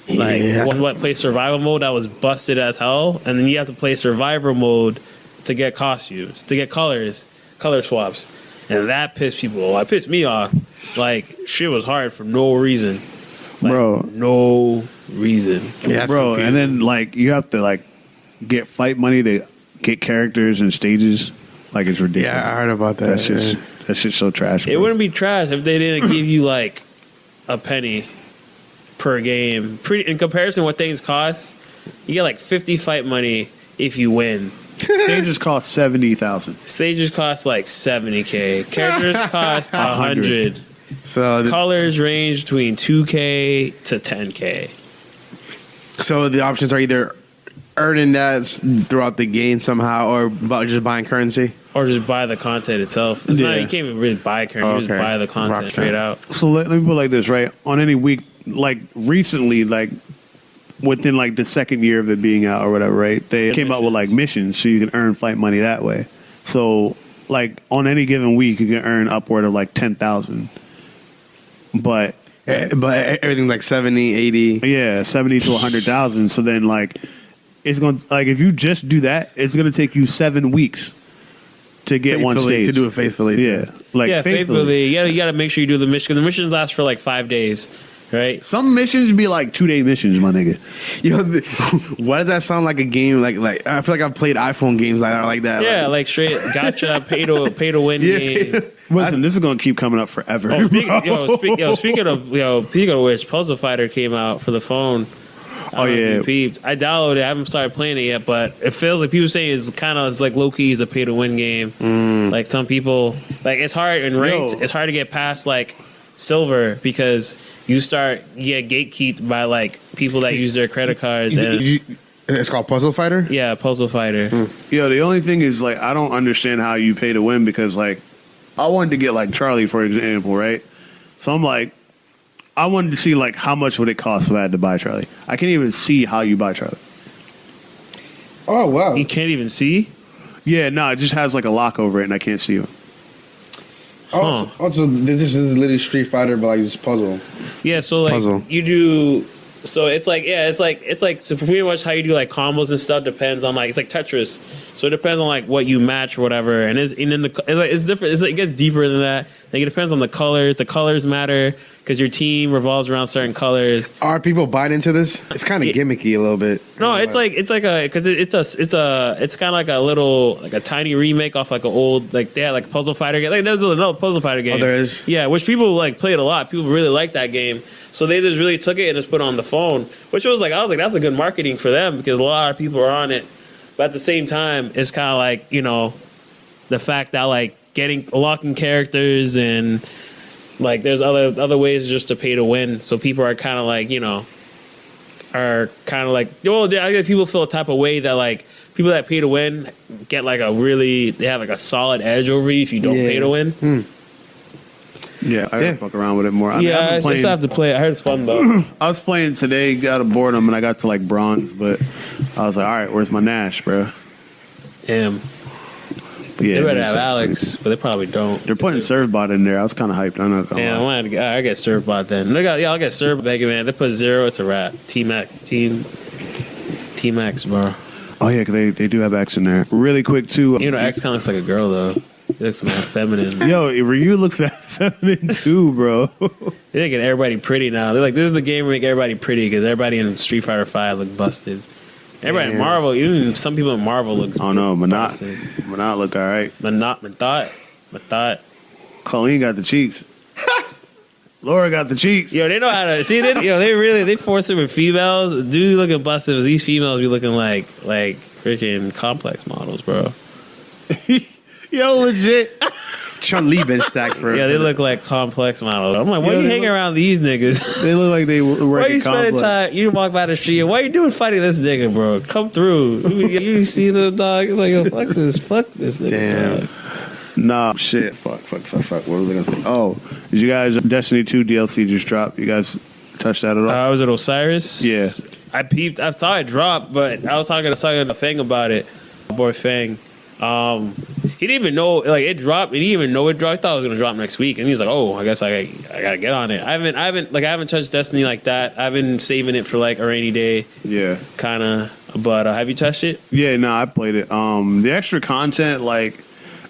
Speaker 3: Like play survival mode, that was busted as hell. And then you have to play survivor mode to get costumes, to get color swaps. And that pissed people off. It pissed me off. Like shit was hard for no reason. Like,
Speaker 2: bro.
Speaker 3: No reason.
Speaker 2: Yeah, bro, confusing. And then like you have to like get fight money to get characters and stages. Like it's ridiculous.
Speaker 1: Yeah, I heard about that.
Speaker 2: That shit's so trash. Bro.
Speaker 3: It wouldn't be trash if they didn't give you like a penny per game. In comparison to what things cost, you get like 50 fight money if you win.
Speaker 2: Stages cost 70,000.
Speaker 3: Stages cost like 70K. Characters cost 100.
Speaker 1: So
Speaker 3: colors range between 2K to 10K.
Speaker 1: So the options are either earning that throughout the game somehow, or just buying currency,
Speaker 3: or just buy the content itself. It's not, you can't even really buy currency. You just buy the content straight out.
Speaker 2: So let me put it like this, right? On any week, like recently, like within like the second year of it being out or whatever, right? They came out with like missions so you can earn fight money that way. So like on any given week, you can earn upward of like 10,000. But
Speaker 1: everything's like 70, 80.
Speaker 2: Yeah, 70 to 100,000. So then like it's going to, like if you just do that, it's going to take you 7 weeks to get one stage.
Speaker 1: To do it faithfully.
Speaker 2: Yeah. Like
Speaker 3: faithfully. You got to make sure you do the mission. The missions last for like 5 days. Right.
Speaker 2: Some missions be like 2-day missions, my nigga.
Speaker 1: Yo, why does that sound like a game? Like I feel like I've played iPhone games like that.
Speaker 3: Yeah, like straight gotcha, pay to win game.
Speaker 2: Listen, this is gonna keep coming up forever.
Speaker 3: Speaking of which, Puzzle Fighter came out for the phone. I downloaded it. I haven't started playing it yet, but it feels like people saying it's like low key is a pay to win game. Like some people, like it's hard in ranked. It's hard to get past like silver because you get gatekeeped by like people that use their credit cards.
Speaker 1: It's called Puzzle Fighter?
Speaker 3: Yeah, Puzzle Fighter.
Speaker 2: Yo, the only thing is like I don't understand how you pay to win because like I wanted to get like Charlie for example, right? So I'm like I wanted to see like how much would it cost if I had to buy Charlie. I can't even see how you buy Charlie.
Speaker 1: Oh wow.
Speaker 3: You can't even see?
Speaker 2: Yeah, no, it just has like a lock over it and I can't see him.
Speaker 1: Also, this is literally Street Fighter, but like just puzzle.
Speaker 3: Yeah, so like you do. So it's like so pretty much how you do like combos and stuff depends on like it's like Tetris. So it depends on like what you match or whatever, and it's different. It gets deeper than that. Like it depends on the colors. The colors matter because your team revolves around certain colors.
Speaker 1: Are people buying into this? It's kind of gimmicky a little bit.
Speaker 3: No, it's kind of like a little like a tiny remake off like an old like they had like Puzzle Fighter game. Like there's another Puzzle Fighter game.
Speaker 1: Oh, there is.
Speaker 3: Yeah, which people like played a lot. People really like that game. So they just really took it and just put it on the phone, which I was like that's a good marketing for them because a lot of people are on it. But at the same time, it's kind of like the fact that like unlocking characters and like there's other ways just to pay to win. So people are kind of like I guess people feel a type of way that like people that pay to win get like they have like a solid edge over you if you don't pay to win.
Speaker 2: Yeah, I gotta fuck around with it more.
Speaker 3: I just have to play. I heard it's fun though.
Speaker 2: I was playing today, got a boredom, and I got to like bronze, but I was like, all right, where's my Nash, bro?
Speaker 3: Damn. They better have Alex, but they probably don't.
Speaker 2: They're putting Servbot in there. I was kind of hyped.
Speaker 3: I get Servbot then. I'll get Servbot, Megaman. They put 0, it's a wrap. Team X, bro.
Speaker 2: Oh yeah, 'cause they do have X in there. Really quick too.
Speaker 3: X kind of looks like a girl though. He looks mad feminine.
Speaker 2: Yo, Ryu looks 7-2, bro.
Speaker 3: They're making everybody pretty now. They're like, this is the game where make everybody pretty because everybody in Street Fighter 5 look busted. Everybody in Marvel, even some people in Marvel looks.
Speaker 2: Oh no, Manat look all right.
Speaker 3: Manat.
Speaker 2: Colleen got the cheeks. Laura got the cheeks.
Speaker 3: Yo, they know how to see. They force it with females. Dude looking busted. These females be looking like freaking complex models, bro.
Speaker 2: Yo, legit.
Speaker 1: Chun-Li been stacked for.
Speaker 3: Yeah, they look like complex models. I'm like, why you hanging around these niggas?
Speaker 2: They look like they work.
Speaker 3: Why you spending time? You walk by the street. Why you doing fighting this nigga, bro? Come through. You see the dog? You're like, yo, fuck this nigga.
Speaker 2: Damn.
Speaker 3: Dog.
Speaker 2: Nah, shit. Fuck. What was I gonna say? Oh, did you guys Destiny 2 DLC just dropped? You guys touched that at all?
Speaker 3: Was it Osiris?
Speaker 2: Yeah.
Speaker 3: I peeped. I saw it drop, but I was talking to Fang about it. My boy Fang. He didn't even know it dropped. He didn't even know it dropped. I thought it was gonna drop next week, and he's like, "Oh, I guess I gotta get on it." I haven't touched Destiny like that. I've been saving it for like a rainy day.
Speaker 2: Yeah.
Speaker 3: Kind of. But have you touched it?
Speaker 2: Yeah, no, I played it. The extra content,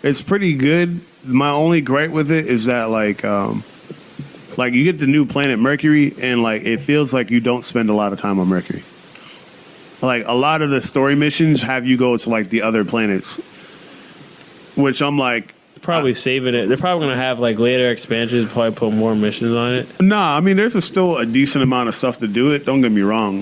Speaker 2: it's pretty good. My only gripe with it is that you get the new planet Mercury, and it feels like you don't spend a lot of time on Mercury. A lot of the story missions have you go to the other planets, which I'm like,
Speaker 3: probably saving it. They're probably gonna have later expansions, probably put more missions on it.
Speaker 2: Nah, I mean there's still a decent amount of stuff to do it. Don't get me wrong,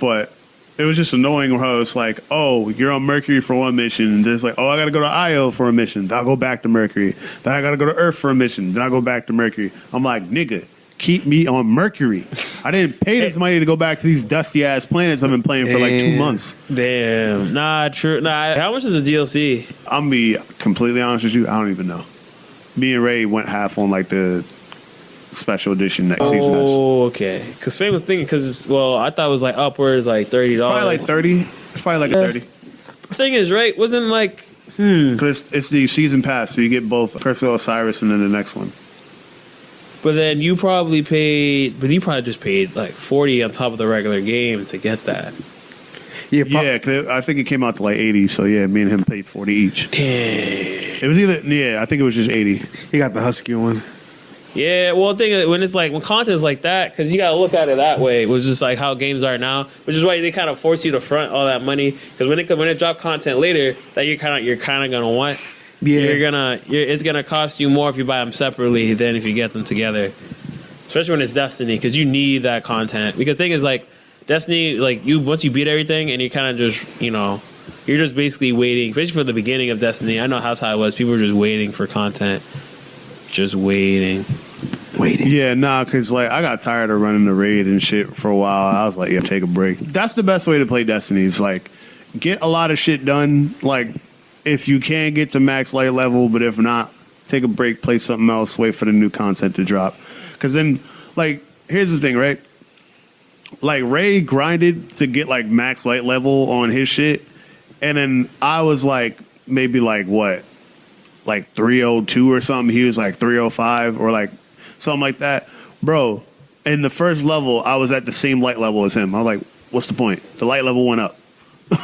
Speaker 2: but it was just annoying how it's like, oh, you're on Mercury for one mission, and then it's like, oh, I gotta go to Io for a mission. Then I'll go back to Mercury. Then I gotta go to Earth for a mission. Then I go back to Mercury. I'm like, nigga, keep me on Mercury. I didn't pay this money to go back to these dusty ass planets I've been playing for 2 months.
Speaker 3: Damn. Nah, true. Nah, how much is the DLC?
Speaker 2: I'm gonna be completely honest with you, I don't even know. Me and Ray went half on the special edition next season.
Speaker 3: Oh, okay. Because Fang was thinking, I thought it was upwards $30.
Speaker 2: Probably 30. It's probably a 30.
Speaker 3: The thing is, right? Wasn't
Speaker 2: Because it's the season pass, so you get both Curse of Osiris and then the next one.
Speaker 3: But then you probably just paid 40 on top of the regular game to get that.
Speaker 2: Yeah, cause I think it came out to 80, so yeah, me and him paid 40 each.
Speaker 3: Damn.
Speaker 2: It was I think it was just 80.
Speaker 1: He got the Husky one.
Speaker 3: Yeah, well, the thing is, when content is like that, because you got to look at it that way, which is how games are now, which is why they kind of force you to front all that money. Because when it drop content later, that you're kind of gonna want, it's gonna cost you more if you buy them separately than if you get them together. Especially when it's Destiny, because you need that content. Because the thing is, Destiny, once you beat everything, and you kind of just, you're just basically waiting, especially for the beginning of Destiny. I know how it was. People were just waiting for content. Just waiting.
Speaker 2: Yeah, nah, because I got tired of running the raid and shit for a while. I was like, yeah, take a break. That's the best way to play Destiny is get a lot of shit done. If you can get to max light level, but if not, take a break, play something else, wait for the new content to drop. Because then, here's the thing, right? Ray grinded to get max light level on his shit, and then I was maybe what? 302 or something. He was 305 or something like that. Bro, in the first level, I was at the same light level as him. I was like, what's the point? The light level went up.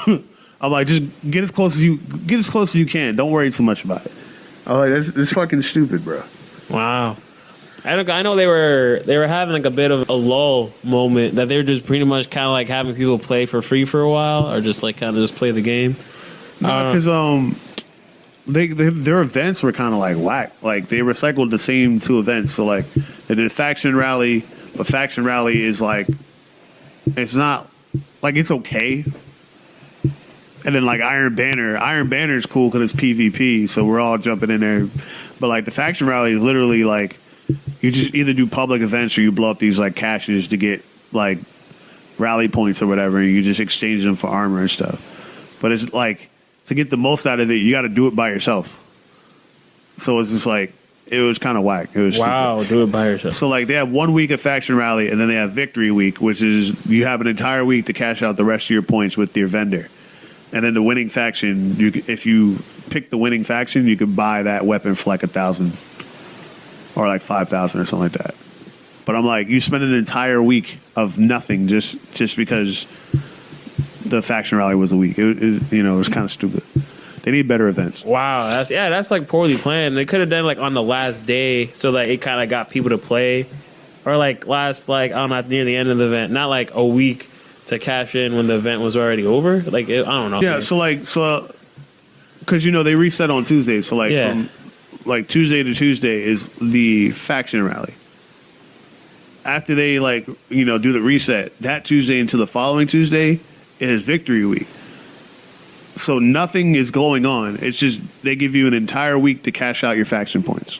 Speaker 2: I'm like, just get as close as you can. Don't worry too much about it. I was like, that's fucking stupid, bro.
Speaker 3: Wow. I know they were having a bit of a lull moment that they were just pretty much kind of having people play for free for a while or just kind of just play the game.
Speaker 2: No, because their events were kind of whack. They recycled the same two events. So they did faction rally, but faction rally is it's not it's okay. And then Iron Banner is cool because it's PvP, so we're all jumping in there. But the faction rally is literally you just either do public events or you blow up these caches to get rally points or whatever, and you just exchange them for armor and stuff. But it's to get the most out of it, you got to do it by yourself. So it's just it was kind of whack. It was
Speaker 3: stupid. Do it by yourself.
Speaker 2: So they have 1 week of faction rally, and then they have victory week, which is you have an entire week to cash out the rest of your points with your vendor. And then the winning faction, if you pick the winning faction, you could buy that weapon for 1,000 or 5,000 or something like that. But I'm you spend an entire week of nothing just because the faction rally was a week. It was kind of stupid. They need better events.
Speaker 3: Wow, that's like poorly planned. They could have done like on the last day so that it kind of got people to play, or like last like I don't know, near the end of the event, not like a week to cash in when the event was already over. Like I don't know.
Speaker 2: Yeah, so because they reset on Tuesday, so like from like Tuesday to Tuesday is the faction rally. After they do the reset, that Tuesday into the following Tuesday is Victory Week. So nothing is going on. It's just they give you an entire week to cash out your faction points.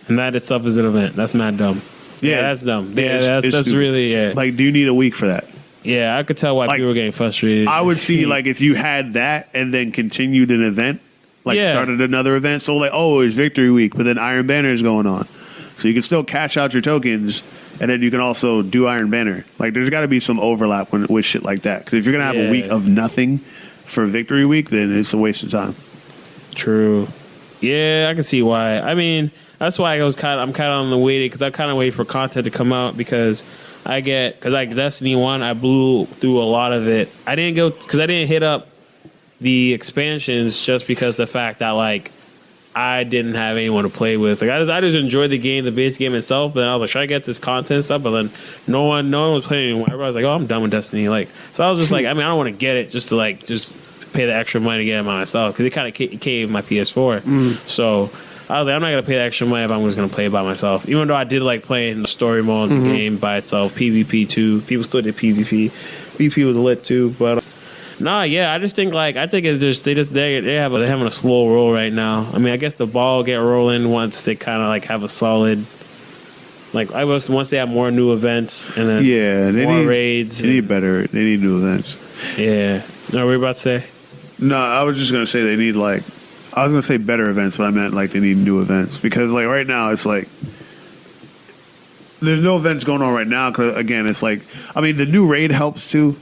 Speaker 3: And that itself is an event. That's mad dumb. Yeah, that's dumb. Yeah, that's really
Speaker 2: Like, do you need a week for that?
Speaker 3: Yeah, I could tell why people were getting frustrated.
Speaker 2: I would see if you had that and then continued an event, started another event. So it's Victory Week, but then Iron Banner is going on. So you can still cash out your tokens, and then you can also do Iron Banner. Like, there's got to be some overlap with shit like that. Because if you're gonna have a week of nothing for Victory Week, then it's a waste of time.
Speaker 3: True. Yeah, I can see why. I mean, that's why I'm kind of on the waiting, because I kind of wait for content to come out, because Destiny 1, I blew through a lot of it. I didn't go because I didn't hit up the expansions just because the fact that I didn't have anyone to play with. I just enjoyed the game, the base game itself. But then I was like, should I get this content stuff? But then no one was playing anymore. Everybody was like, oh, I'm done with Destiny. So I was just like, I don't want to get it just to just pay the extra money to get it by myself, because it kind of came my PS4. So I was like, I'm not gonna pay the extra money if I'm just gonna play it by myself. Even though I did like playing the story mode of the game by itself, PvP too. People still did PvP. PvP was lit too, but. I just think it's just they're having a slow roll right now. I mean, I guess the ball will get rolling once they kind of have a solid, once they have more new events and then more raids.
Speaker 2: They need better. They need new events.
Speaker 3: Yeah. No, what were you about to say?
Speaker 2: No, I was just gonna say they need I was gonna say better events, but I meant they need new events, because right now it's there's no events going on right now. Because again, it's the new raid helps too.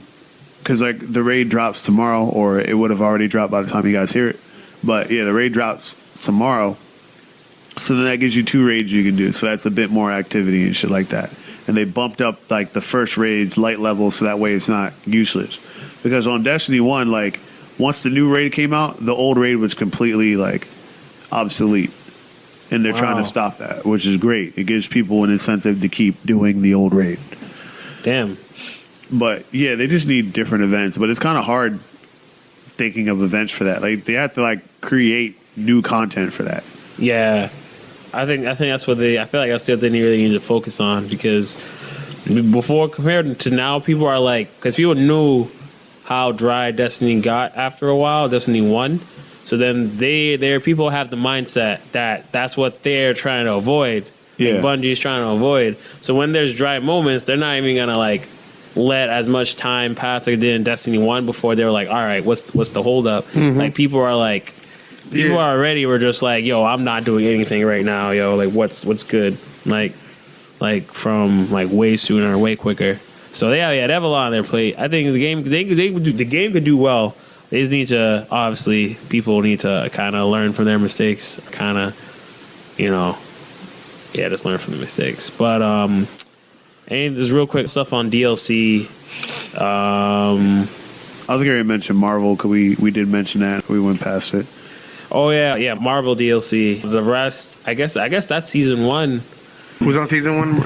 Speaker 2: Because the raid drops tomorrow, or it would have already dropped by the time you guys hear it. But yeah, the raid drops tomorrow, so then that gives you 2 raids you can do. So that's a bit more activity and shit like that. And they bumped up the first raid's light level, so that way it's not useless. Because on Destiny 1, once the new raid came out, the old raid was completely obsolete, and they're trying to stop that, which is great. It gives people an incentive to keep doing the old raid.
Speaker 3: Damn.
Speaker 2: But yeah, they just need different events. But it's kind of hard thinking of events for that. They have to create new content for that.
Speaker 3: Yeah, I think that's what I feel that's what they really need to focus on, because before, compared to now, people are because people knew how dry Destiny got after a while, Destiny 1. So then their people have the mindset that that's what they're trying to avoid. Yeah, Bungie's trying to avoid. So when there's dry moments, they're not even gonna let as much time pass like they did in Destiny 1 before they were all right, what's the holdup? People are people are already were just yo, I'm not doing anything right now, yo, what's good? From way sooner, way quicker. So they have a lot on their plate. I think the game could do well. They just need to, obviously, people need to kind of learn from their mistakes, just learn from the mistakes. But and there's real quick stuff on DLC.
Speaker 2: I was going to mention Marvel, because we did mention that. We went past it.
Speaker 3: Oh yeah, Marvel DLC. The rest, I guess that's season 1.
Speaker 1: Who's on season 1?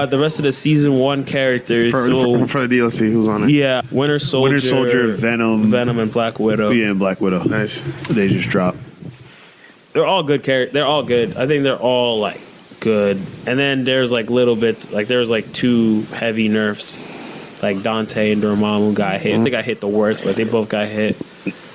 Speaker 3: The rest of the season 1 characters.
Speaker 1: For the DLC, who's on it?
Speaker 3: Yeah, Winter Soldier,
Speaker 2: Venom,
Speaker 3: and Black Widow.
Speaker 2: Yeah, and Black Widow.
Speaker 1: Nice.
Speaker 2: They just dropped.
Speaker 3: They're all good characters. They're all good. I think they're all good. And then there's little bits. There's 2 heavy nerfs, Dante and Dormammu got hit. They got hit the worst, but they both got hit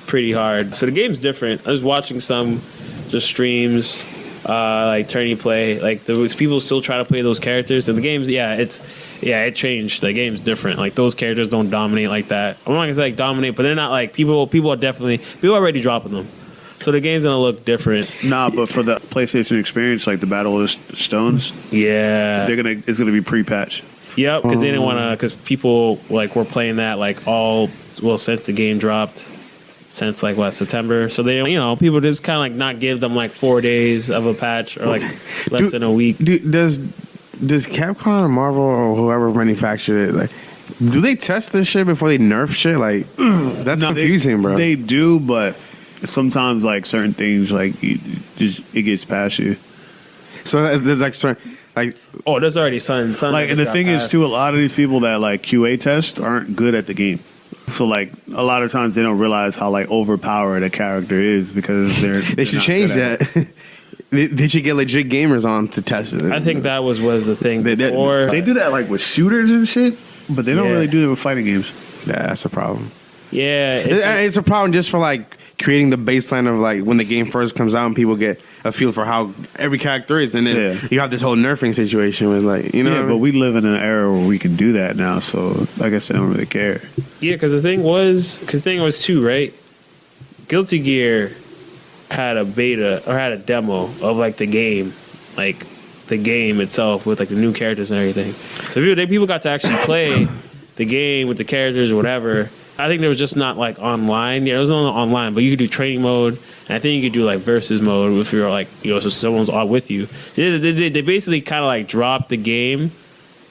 Speaker 3: pretty hard. So the game's different. I was watching some just streams, tourney play. There was people still trying to play those characters, and the game's it changed. The game's different. Those characters don't dominate like that. I'm not gonna say dominate, but they're not people are already dropping them. So the game's gonna look different.
Speaker 2: Nah, but for the PlayStation experience, the Battle of the Stones,
Speaker 3: yeah,
Speaker 2: it's gonna be pre-patch.
Speaker 3: Yep, because they didn't want to. Because people were playing that since the game dropped, since September. So they people just kind of not give them 4 days of a patch, or less than a week.
Speaker 1: Does Capcom or Marvel or whoever manufactured it do they test this shit before they nerf shit? That's confusing, bro.
Speaker 2: They do, but sometimes like certain things like it gets past you.
Speaker 1: So there's like certain like
Speaker 3: Oh, there's already Sun.
Speaker 2: Like, and the thing is too, a lot of these people that like QA test aren't good at the game. So like a lot of times they don't realize how like overpowered a character is because
Speaker 1: they should change that. They should get legit gamers on to test it.
Speaker 3: I think that was the thing before.
Speaker 2: They do that like with shooters and shit, but they don't really do it with fighting games.
Speaker 1: Yeah, that's a problem.
Speaker 3: Yeah,
Speaker 1: it's a problem just for like creating the baseline of like when the game first comes out and people get a feel for how every character is, and then you have this whole nerfing situation with like
Speaker 2: Yeah, but we live in an era where we can do that now, so I guess I don't really care.
Speaker 3: Yeah, because the thing was too, right? Guilty Gear had a beta or had a demo of like the game, like the game itself with like the new characters and everything. So people got to actually play the game with the characters or whatever. I think there was just not like online. Yeah, it was only online, but you could do training mode, and I think you could do like versus mode if you're like, you know, so someone's all with you. They basically kind of like dropped the game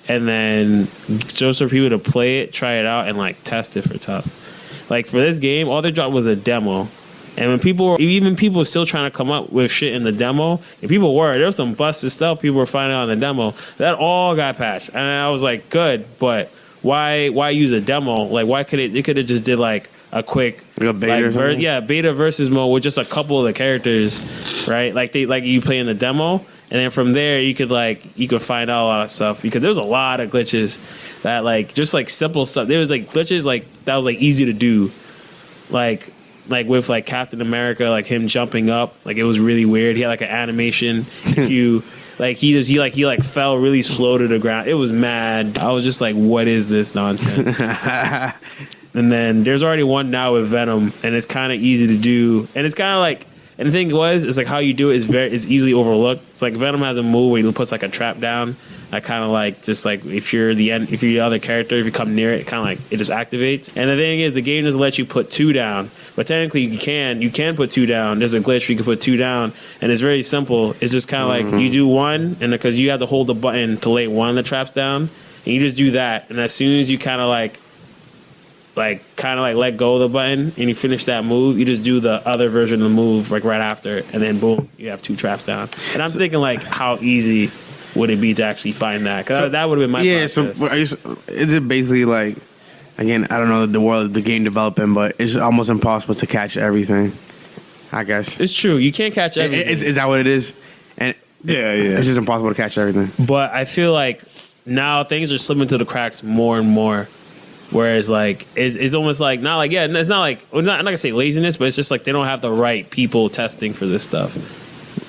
Speaker 3: and then just for people to play it, try it out, and like test it for tough. Like for this game, all they dropped was a demo. And when people were still trying to come up with shit in the demo, and there was some busted stuff people were finding out in the demo, that all got patched. And I was like, good, but why use a demo? Like, why could they could have just did like a quick
Speaker 1: like beta,
Speaker 3: beta versus mode with just a couple of the characters, right? Like you play in the demo, and then from there you could find out a lot of stuff, because there's a lot of glitches that like just like simple stuff. There was like glitches like that was like easy to do, like with like Captain America, like him jumping up, like it was really weird. He had like an animation. If you like he fell really slow to the ground. It was mad. I was just like, what is this nonsense? And then there's already one now with Venom, and it's kind of easy to do. And it's kind of like, and the thing it's like how you do it is easily overlooked. It's like Venom has a move where he puts like a trap down. I kind of like just like if you're the other character, if you come near it, kind of like it just activates. And the thing is, the game doesn't let you put 2 down, but technically you can put 2 down. There's a glitch where you can put 2 down, and it's very simple. It's just kind of like you do one, and because you have to hold the button to lay one of the traps down, and you just do that. And as soon as you kind of like let go of the button and you finish that move, you just do the other version of the move like right after, and then boom, you have 2 traps down. And I'm thinking like, how easy would it be to actually find that? Because that would have been my process.
Speaker 1: So is it basically like, again, I don't know the world of the game developing, but it's almost impossible to catch everything, I guess.
Speaker 3: It's true. You can't catch everything.
Speaker 1: Is that what it is? And
Speaker 2: yeah.
Speaker 1: It's just impossible to catch everything.
Speaker 3: But I feel like now things are slipping through the cracks more and more. Whereas like it's almost like not like it's not like I'm not gonna say laziness, but it's just like they don't have the right people testing for this stuff.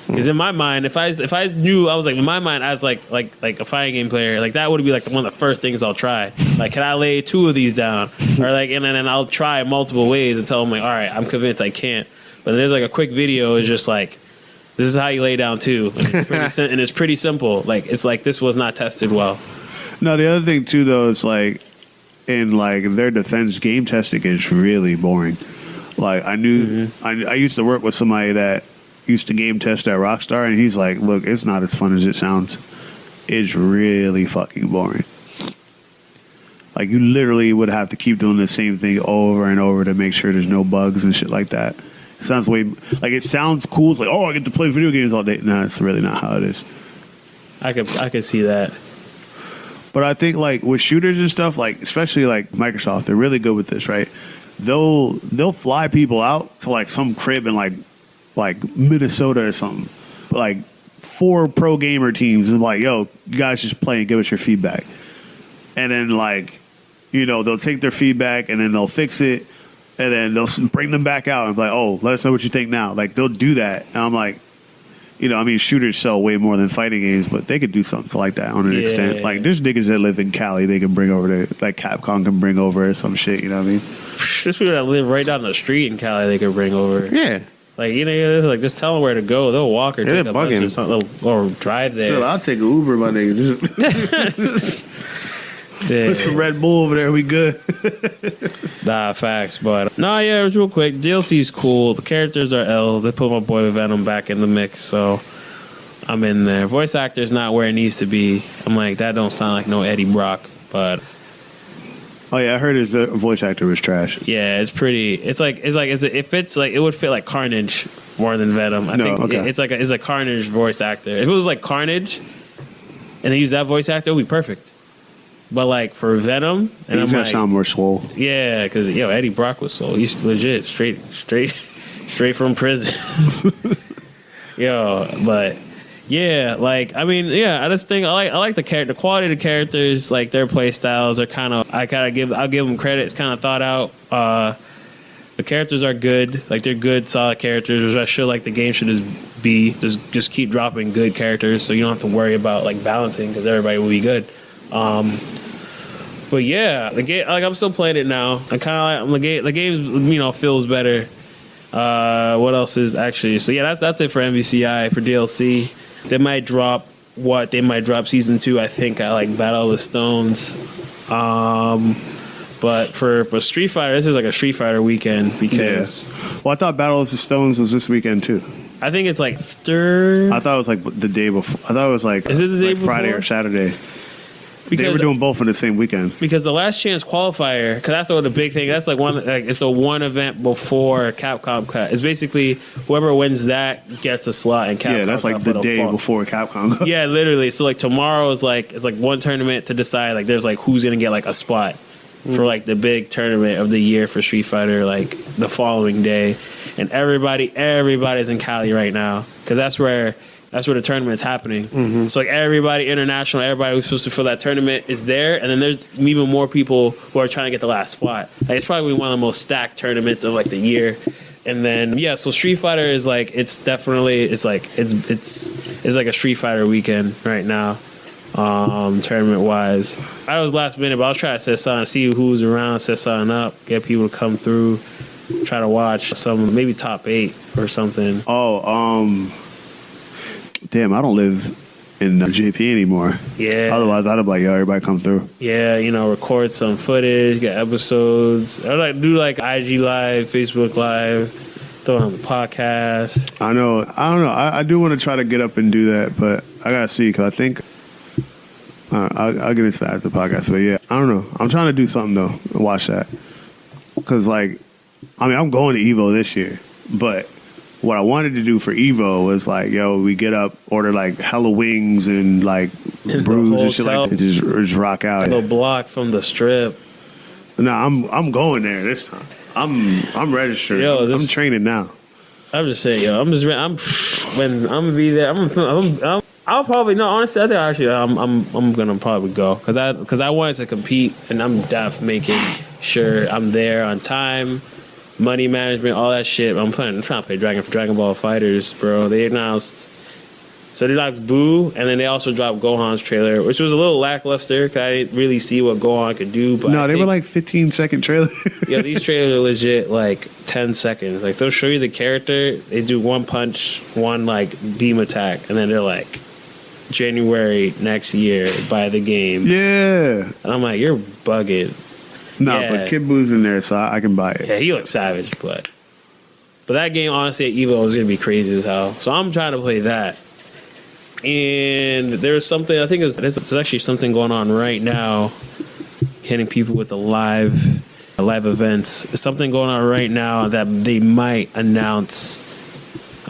Speaker 3: Because in my mind, if I knew, I was like, in my mind, as like a fighting game player, like that would be like one of the first things I'll try. Like, can I lay 2 of these down, or like, and then I'll try multiple ways until I'm like, all right, I'm convinced I can't. But there's like a quick video, is just like, this is how you lay down 2, and it's pretty simple. Like it's like this was not tested well.
Speaker 2: No, the other thing too, though, is like in like their defense, game testing is really boring. Like I knew, I used to work with somebody that used to game test at Rockstar, and he's like, look, it's not as fun as it sounds. It's really fucking boring. Like, you literally would have to keep doing the same thing over and over to make sure there's no bugs and shit like that. It sounds it sounds cool. It's like, oh, I get to play video games all day. No, it's really not how it is.
Speaker 3: I could see that.
Speaker 2: But I think, like, with shooters and stuff, like, especially, like, Microsoft, they're really good with this, right? They'll fly people out to, like, some crib in, like Minnesota or something, like 4 pro gamer teams, and like, yo, you guys just play and give us your feedback. And then like, you know, they'll take their feedback and then they'll fix it, and then they'll bring them back out and be like, oh, let us know what you think now. Like, they'll do that. And I'm like, you know, I mean, shooters sell way more than fighting games, but they could do something like that on an extent. Like, there's niggas that live in Cali they can bring over there, like Capcom can bring over or some shit, you know what I mean?
Speaker 3: There's people that live right down the street in Cali they could bring over.
Speaker 1: Yeah.
Speaker 3: Like, you know, like just tell them where to go. They'll walk or take a bus or something, or drive there.
Speaker 2: Dude, I'll take an Uber, my nigga. Put some Red Bull over there. We good.
Speaker 3: Nah, facts. But yeah, it was real quick. DLC's cool. The characters are L. They put my boy Venom back in the mix, so I'm in there. Voice actor's not where it needs to be. I'm like, that don't sound like no Eddie Brock, but
Speaker 2: Oh yeah, I heard his voice actor was trash.
Speaker 3: Yeah, it's pretty. It fits like it would fit like Carnage more than Venom. I think it's a Carnage voice actor. If it was like Carnage, and they use that voice actor, it would be perfect. But like for Venom, and
Speaker 2: he's gonna sound more swole.
Speaker 3: Yeah, because Eddie Brock was so he's legit straight from prison. But. Yeah, like I mean, I just think I like the quality of the characters, like their play styles are kind of I'll give them credit. It's kind of thought out. The characters are good, like they're good, solid characters. Which I feel like the game should just keep dropping good characters, so you don't have to worry about like balancing because everybody will be good. But yeah, the game like I'm still playing it now. I kind of like the game feels better. What else is actually? So yeah, that's it for MVCI for DLC. They might drop season 2. I think I like Battle of the Stones. But for Street Fighter, this is like a Street Fighter weekend because.
Speaker 2: Yeah. Well, I thought Battle of the Stones was this weekend too.
Speaker 3: I think it's like third.
Speaker 2: I thought it was like the day before. I thought it was like.
Speaker 3: Is it the day before?
Speaker 2: Friday or Saturday?
Speaker 3: Because
Speaker 2: they were doing both in the same weekend.
Speaker 3: Because the Last Chance qualifier, because that's the big thing. That's like it's the one event before Capcom Cup. It's basically whoever wins that gets a slot in Capcom.
Speaker 2: Yeah, that's like the day before Capcom Cup.
Speaker 3: Yeah, literally. So like tomorrow is like it's like one tournament to decide like there's like who's gonna get like a spot for like the big tournament of the year for Street Fighter like the following day, and everybody's in Cali right now because that's where the tournament's happening. Mm-hmm. So like everybody who's supposed to fill that tournament is there, and then there's even more people who are trying to get the last spot. Like it's probably one of the most stacked tournaments of like the year. And then so Street Fighter is like it's like a Street Fighter weekend right now, tournament wise. I was last minute, but I was trying to set something, see who's around, set something up, get people to come through, try to watch some maybe top 8 or something.
Speaker 2: Damn, I don't live in JP anymore. Yeah. Otherwise, I'd have like, everybody come through.
Speaker 3: Yeah, record some footage, get episodes. I like do like IG Live, Facebook Live, throw it on the podcast.
Speaker 2: I know. I don't know. I do want to try to get up and do that, but I gotta see because I think I'll get into that after the podcast. But yeah, I don't know. I'm trying to do something though. Watch that because I'm going to Evo this year, but. What I wanted to do for Evo was like, we get up, order like hella wings and like brews and shit like that, and just rock out.
Speaker 3: The block from the strip.
Speaker 2: No, I'm going there this time. I'm registered. I'm training now.
Speaker 3: I'm just saying, when I'm gonna be there, I'll probably no. Honestly, I think I'm gonna probably go because I wanted to compete and I'm making sure I'm there on time. Money management, all that shit. I'm trying to play Dragon Ball Fighters, bro. They announced Boo, and then they also dropped Gohan's trailer, which was a little lackluster because I didn't really see what Gohan could do. But
Speaker 2: they were like 15-second trailers.
Speaker 3: Yeah, these trailers are legit like 10 seconds. Like they'll show you the character, they do one punch, one like beam attack, and then they're like January next year buy the game.
Speaker 2: Yeah,
Speaker 3: and I'm like, you're bugging.
Speaker 2: But Kid Boo's in there, so I can buy it.
Speaker 3: Yeah, he looks savage, but that game, honestly, at Evo is going to be crazy as hell. So I'm trying to play that. And there's something, I think there's actually something going on right now, hitting people with the live events. There's something going on right now that they might announce.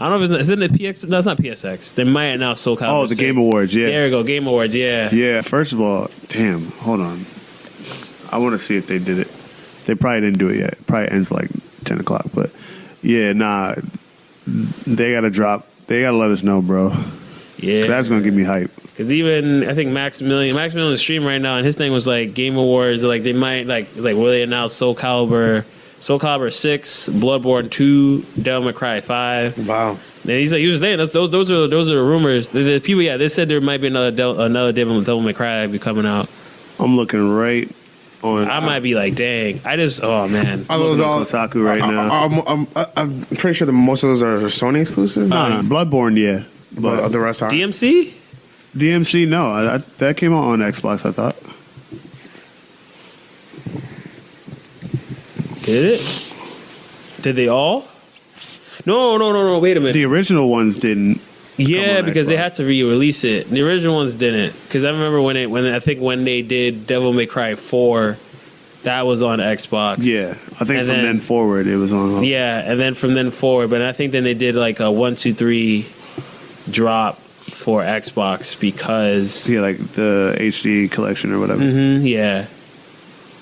Speaker 3: I don't know if it's in the PX. No, it's not PSX. They might announce Soul Calibur.
Speaker 2: Oh, the 6. Game Awards, yeah.
Speaker 3: There we go, Game Awards, yeah.
Speaker 2: Yeah, first of all, damn, hold on. I want to see if they did it. They probably didn't do it yet. It probably ends like 10 o'clock. But yeah, they got to drop. They got to let us know, bro. Yeah. That's going to give me hype.
Speaker 3: Because even, I think Maximilian is streaming right now, and his thing was like Game Awards. Like they might, like will they announce Soul Calibur 6, Bloodborne 2, Devil May Cry 5.
Speaker 1: Wow.
Speaker 3: And he was saying those are the rumors. The people, they said there might be another Devil May Cry be coming out.
Speaker 2: I'm looking right.
Speaker 3: I might be like, dang. Oh man.
Speaker 2: I'm looking at Kotaku right now.
Speaker 1: I'm pretty sure that most of those are Sony exclusive.
Speaker 2: No, Bloodborne, yeah,
Speaker 1: but the rest are
Speaker 3: DMC.
Speaker 2: DMC, no, that came out on Xbox. I thought.
Speaker 3: Did it? Did they all? No. Wait a minute.
Speaker 2: The original ones didn't.
Speaker 3: Yeah, because they had to re-release it. The original ones didn't. Because I remember when they did Devil May Cry 4, That was on Xbox.
Speaker 2: Yeah, I think
Speaker 3: And
Speaker 2: from then forward it was on.
Speaker 3: Yeah, and then from then forward, but I think then they did like a 1, 2, 3 drop for Xbox because
Speaker 2: like the HD collection or whatever.
Speaker 3: yeah.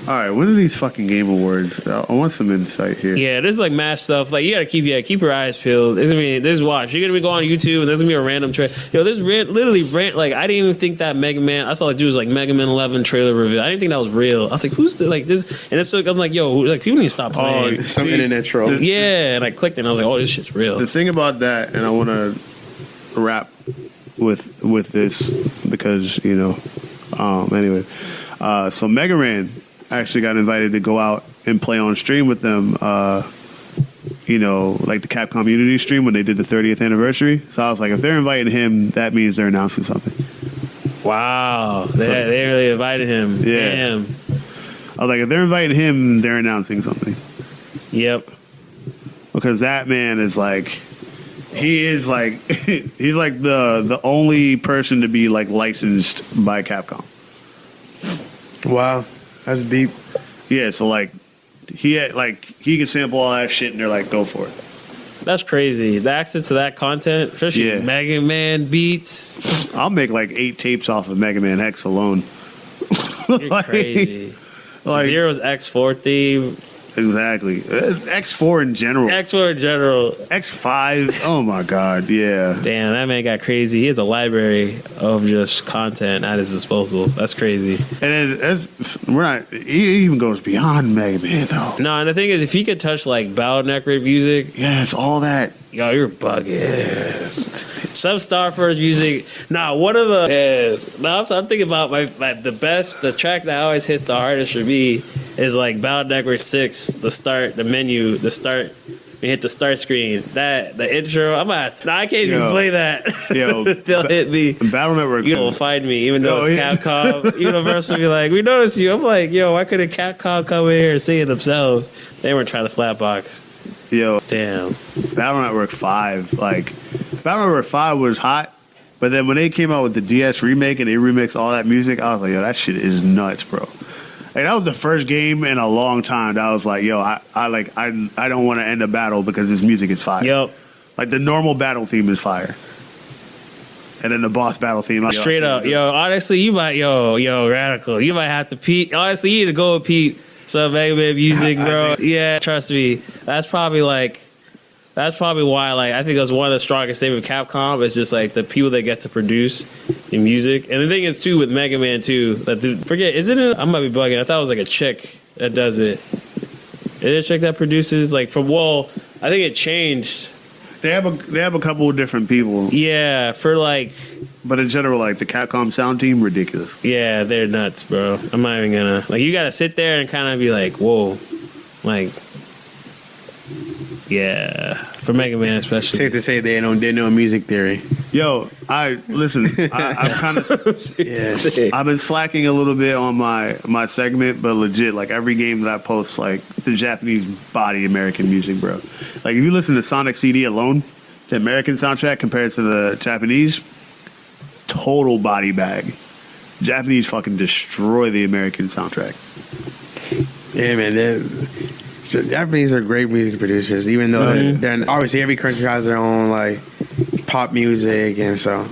Speaker 2: All right, when are these fucking Game Awards? I want some insight here.
Speaker 3: Yeah, there's like mass stuff. Like you gotta keep your eyes peeled. There's watch. You're gonna be going on YouTube and there's gonna be a random trailer. Yo, there's literally like I didn't even think that Megaman. I saw like dudes like Megaman 11 trailer review. I didn't think that was real. I was like, who's like this? And it's like I'm like, yo, like people need to stop playing.
Speaker 1: Some internet troll.
Speaker 3: Yeah, and I clicked it and I was like, oh, this shit's real.
Speaker 2: The thing about that, and I want to wrap with this because anyway, so Megaman actually got invited to go out and play on stream with them, like the Capcom Unity stream when they did the 30th anniversary. So I was like, if they're inviting him, that means they're announcing something.
Speaker 3: Wow, they really invited him.
Speaker 2: Yeah.
Speaker 3: Damn.
Speaker 2: I was like, if they're inviting him, they're announcing something.
Speaker 3: Yep.
Speaker 2: Because that man is like, he's like the only person to be like licensed by Capcom.
Speaker 1: Wow, that's deep.
Speaker 2: Yeah, so like he can sample all that shit and they're like, go for it.
Speaker 3: That's crazy. The access to that content, especially
Speaker 2: Yeah.
Speaker 3: Mega Man beats.
Speaker 2: I'll make like 8 tapes off of Mega Man X alone.
Speaker 3: You're crazy.
Speaker 2: Like,
Speaker 3: Zero's X4 theme.
Speaker 2: exactly. X4 in general.
Speaker 3: X4 in general.
Speaker 2: X5. Oh my god, yeah.
Speaker 3: Damn, that man got crazy. He has a library of just content at his disposal. That's crazy.
Speaker 2: And then he even goes beyond Mega Man though.
Speaker 3: No, and the thing is, if he could touch like Battle Network music,
Speaker 2: Yes, all that.
Speaker 3: yo, you're bugging. Some Starfirst music. Nah, one of the. I'm thinking about the track that always hits the hardest for me is like Battle Network 6, the start, the menu, the start. We hit the start screen. The intro. I can't even play that.
Speaker 2: Yo,
Speaker 3: They'll hit me.
Speaker 2: Battle Network.
Speaker 3: You will find me, even though it's
Speaker 2: yeah.
Speaker 3: Capcom. Universal be like, we noticed you. I'm like, yo, why couldn't Capcom come in here and see it themselves? They weren't trying to slapbox.
Speaker 2: Yo,
Speaker 3: Damn.
Speaker 2: Battle Network 5, like Battle Network 5 was hot, but then when they came out with the DS remake and they remixed all that music, I was like, yo, that shit is nuts, bro. Like that was the first game in a long time that I was like, yo, I don't want to end a battle because this music is fire.
Speaker 3: Yep.
Speaker 2: Like the normal battle theme is fire. And then the boss battle theme. Like,
Speaker 3: Straight up. Yo, honestly, you might, Radical. You might have to peep. Honestly, you need to go and peep some Mega Man music, bro. Yeah, trust me. That's probably why, like, I think that's one of the strongest things with Capcom is just, like, the people that get to produce the music. And the thing is, too, with Mega Man, too, isn't it? I might be bugging. I thought it was, like, a chick that does it. Is it a chick that produces, like, I think it changed.
Speaker 2: They have a couple of different people.
Speaker 3: Yeah, for, like...
Speaker 2: But in general, like, the Capcom sound team, ridiculous.
Speaker 3: Yeah, they're nuts, bro. I'm not even gonna... Like, you gotta sit there and kind of be like, whoa. Like... Yeah. For Mega Man especially.
Speaker 1: Safe to say they know music theory.
Speaker 2: Yo, I'm kind of... I've been slacking a little bit on my segment, but legit, like, every game that I post, like, the Japanese body American music, bro. Like, if you listen to Sonic CD alone, the American soundtrack compared to the Japanese... total body bag. Japanese fucking destroy the American soundtrack.
Speaker 1: Yeah, man. Japanese are great music producers, even though they're obviously every country has their own like pop music, and so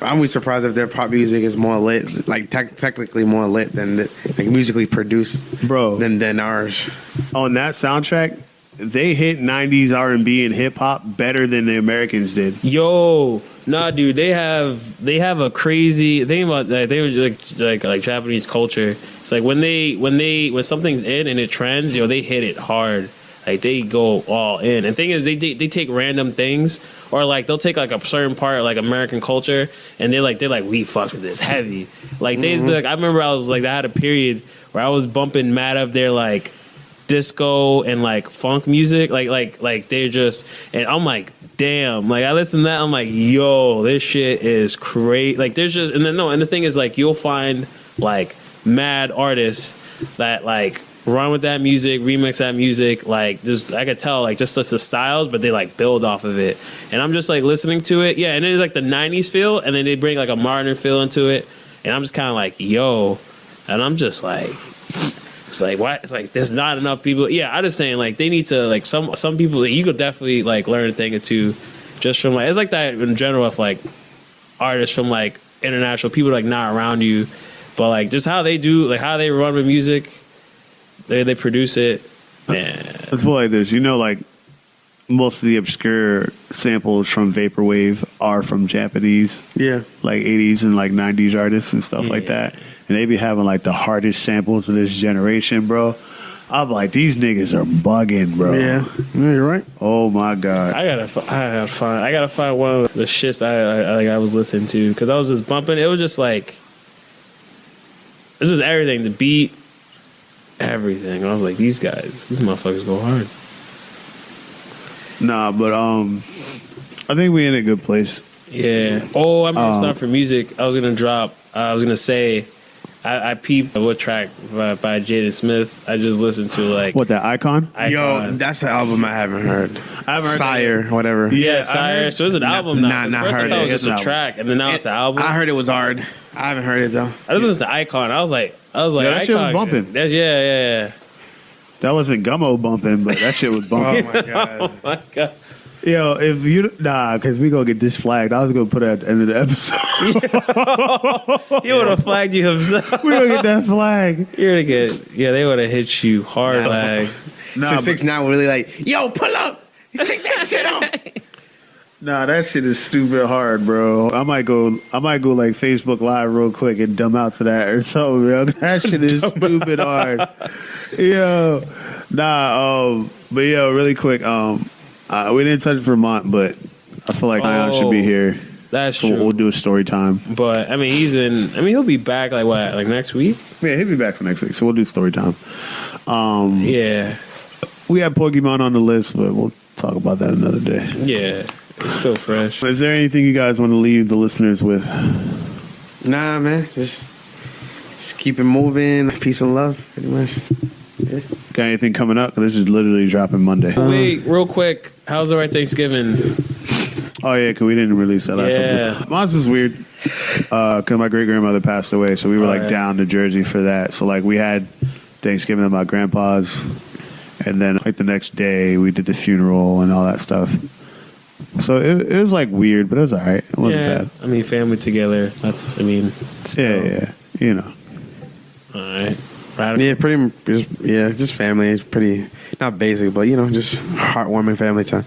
Speaker 1: I'm surprised if their pop music is more lit, like technically more lit than like musically produced,
Speaker 2: bro,
Speaker 1: than ours.
Speaker 2: On that soundtrack, they hit 90s R&B and hip hop better than the Americans did.
Speaker 3: Yo, nah, dude, they have a crazy thing about that. They were like Japanese culture. It's like when something's in and it trends, they hit it hard. Like they go all in. And the thing is, they take random things, or like they'll take like a certain part of like American culture, and they're like we fuck with this heavy. Like I remember I had a period where I was bumping mad of their like disco and like funk music, like they're just, and I'm like, damn, like I listen to that, I'm like, yo, this shit is crazy. Like there's just, and the thing is like you'll find like mad artists that like run with that music, remix that music, like just I could tell like just the styles, but they like build off of it, and I'm just like listening to it, yeah, and it's like the 90s feel, and then they bring like a modern feel into it, and I'm just kind of like, yo, and I'm just like, It's like what? It's like there's not enough people. Yeah, I'm just saying like they need to like some people you could definitely like learn a thing or two just from like it's like that in general with like artists from like international people like not around you, but like just how they do like how they run with music, they produce it. Man,
Speaker 2: Let's put it like this. You know, like most of the obscure samples from vaporwave are from Japanese,
Speaker 1: Yeah.
Speaker 2: like 80s and like 90s artists and stuff like that, and they be having like the hardest samples of this generation, bro. I'm like, these niggas are bugging, bro.
Speaker 1: Yeah, you're right.
Speaker 2: Oh my god.
Speaker 3: I gotta find one of the shits I was listening to because I was just bumping. It was just like it was just everything. The beat, everything. I was like, these motherfuckers go hard.
Speaker 2: Nah, but I think we in a good place.
Speaker 3: Yeah. Oh, I'm gonna start for music. I was gonna say, I peeped what track by Jaden Smith. I just listened to like
Speaker 2: What, that Icon?
Speaker 3: Icon.
Speaker 1: Yo, that's the album I haven't heard.
Speaker 2: I haven't heard
Speaker 1: Sire, whatever.
Speaker 3: Yeah, Sire. So it's an album now.
Speaker 1: not
Speaker 3: First I
Speaker 1: heard
Speaker 3: thought it
Speaker 1: it.
Speaker 3: was just a
Speaker 2: It's an
Speaker 3: track, and then now it's an album.
Speaker 1: I heard it was hard. I haven't heard it though.
Speaker 3: I just listened to Icon. I was like,
Speaker 2: Yeah, that shit was
Speaker 3: Icon.
Speaker 2: bumping.
Speaker 3: Yeah.
Speaker 2: That wasn't gummo bumping, but that shit was bumping.
Speaker 1: Oh my god.
Speaker 3: Oh my god.
Speaker 2: Yo, if you because we gonna get this flagged. I was gonna put it at the end of the episode.
Speaker 3: He would have flagged you himself.
Speaker 2: We gonna get that flag.
Speaker 3: You're gonna get. Yeah, they would have hit you hard. Like,
Speaker 2: Nah,
Speaker 1: 6ix9ine really like, yo, pull up. Take that shit off.
Speaker 2: Nah, that shit is stupid hard, bro. I might go like Facebook Live real quick and dumb out to that or something, bro. That shit is stupid hard. Yo, but yo, really quick, we didn't touch Vermont, but I feel like Ion should be here.
Speaker 3: that's
Speaker 2: So
Speaker 3: true.
Speaker 2: we'll do a story time.
Speaker 3: But I mean, he'll be back like what? Like next week?
Speaker 2: Yeah, he'll be back for next week, so we'll do story time.
Speaker 3: Yeah.
Speaker 2: We have Pokemon on the list, but we'll talk about that another day.
Speaker 3: Yeah. It's still fresh.
Speaker 2: Is there anything you guys want to leave the listeners with?
Speaker 1: Nah, man. Just keep it moving. Peace and love, pretty much.
Speaker 2: Got anything coming up? This is literally dropping Monday.
Speaker 3: Wait, real quick. How's our Thanksgiving?
Speaker 2: Oh yeah, because we didn't release that last
Speaker 3: Yeah.
Speaker 2: episode. Mine's was weird because my great grandmother passed away, so we were like
Speaker 3: Right.
Speaker 2: down to Jersey for that. So like we had Thanksgiving at my grandpa's, and then like the next day we did the funeral and all that stuff. So it was like weird, but it was all right. It wasn't bad.
Speaker 3: I mean, family together. Still.
Speaker 2: Yeah, you know.
Speaker 3: All right.
Speaker 1: Yeah, just family. It's pretty, not basic, but just heartwarming family time.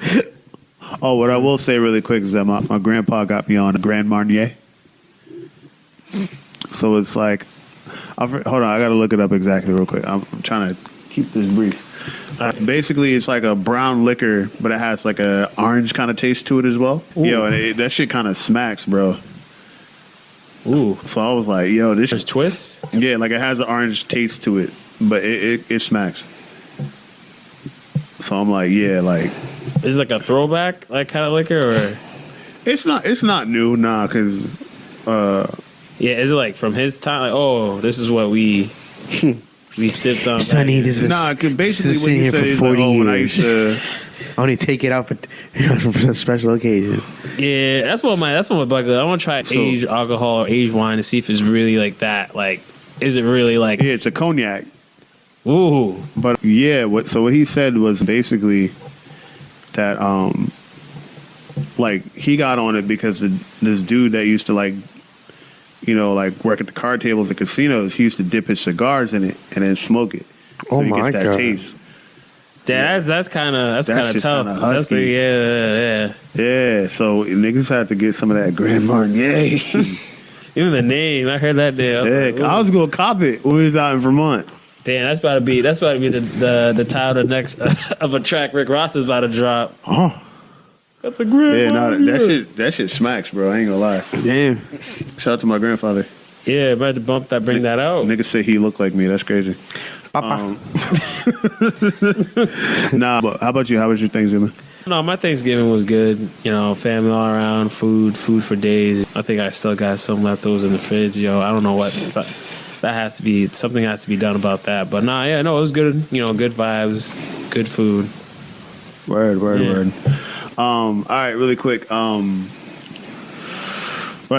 Speaker 2: Oh, what I will say really quick is that my grandpa got me on a Grand Marnier. So it's like, hold on, I got to look it up exactly real quick. I'm trying to keep this brief. Basically, it's like a brown liquor, but it has like a orange kind of taste to it as well.
Speaker 3: Ooh.
Speaker 2: Yo, and that shit kind of smacks, bro.
Speaker 3: Ooh.
Speaker 2: So I was like, yo, this
Speaker 3: There's twists?
Speaker 2: yeah, like it has an orange taste to it, but it smacks. So I'm like, yeah, like
Speaker 3: Is it like a throwback, like kind of liquor, or
Speaker 2: it's not new, nah, because
Speaker 3: yeah? Is it like from his time? Like, oh, this is what we sipped on.
Speaker 1: Sonny, this was
Speaker 2: nah, cause basically
Speaker 1: sitting
Speaker 2: what you
Speaker 1: here
Speaker 2: said
Speaker 1: for
Speaker 2: is
Speaker 1: 40
Speaker 2: like, oh, when I
Speaker 1: years.
Speaker 2: used to.
Speaker 1: Only take it out for a special occasion.
Speaker 3: Yeah, that's what my bug. I want to try aged alcohol or aged wine to see if it's really like that. Like, is it really like?
Speaker 2: Yeah, it's a cognac.
Speaker 3: Ooh,
Speaker 2: But yeah, what he said was basically that like he got on it because this dude that used to like work at the card tables at casinos, he used to dip his cigars in it and then smoke it. So
Speaker 1: Oh
Speaker 2: he
Speaker 1: my
Speaker 2: gets that
Speaker 1: God.
Speaker 2: taste.
Speaker 3: that's kind of
Speaker 2: shit's
Speaker 3: tough.
Speaker 2: kinda
Speaker 3: That's
Speaker 2: husky.
Speaker 3: yeah.
Speaker 2: Yeah, so niggas had to get some of that Grand Marnier.
Speaker 3: Even the name, I heard that there.
Speaker 2: Yeah, I was gonna cop it when we was out in Vermont.
Speaker 3: Damn, that's about to be the title of the next of a track Rick Ross is about to drop.
Speaker 2: Oh,
Speaker 3: That's a great.
Speaker 2: yeah, no, that shit smacks, bro. I ain't gonna lie.
Speaker 1: Damn.
Speaker 2: Shout out to my grandfather.
Speaker 3: Yeah, about to bring that out.
Speaker 2: Niggas say he looked like me. That's crazy.
Speaker 1: Papa.
Speaker 2: Nah, but how about you? How was your Thanksgiving?
Speaker 3: No, my Thanksgiving was good. Family all around, food for days. I think I still got some leftovers in the fridge. Yo, I don't know what that has to be. Something has to be done about that. But nah, yeah, no, it was good. Good vibes, good food.
Speaker 2: Word.
Speaker 3: Yeah.
Speaker 2: All right, really quick. By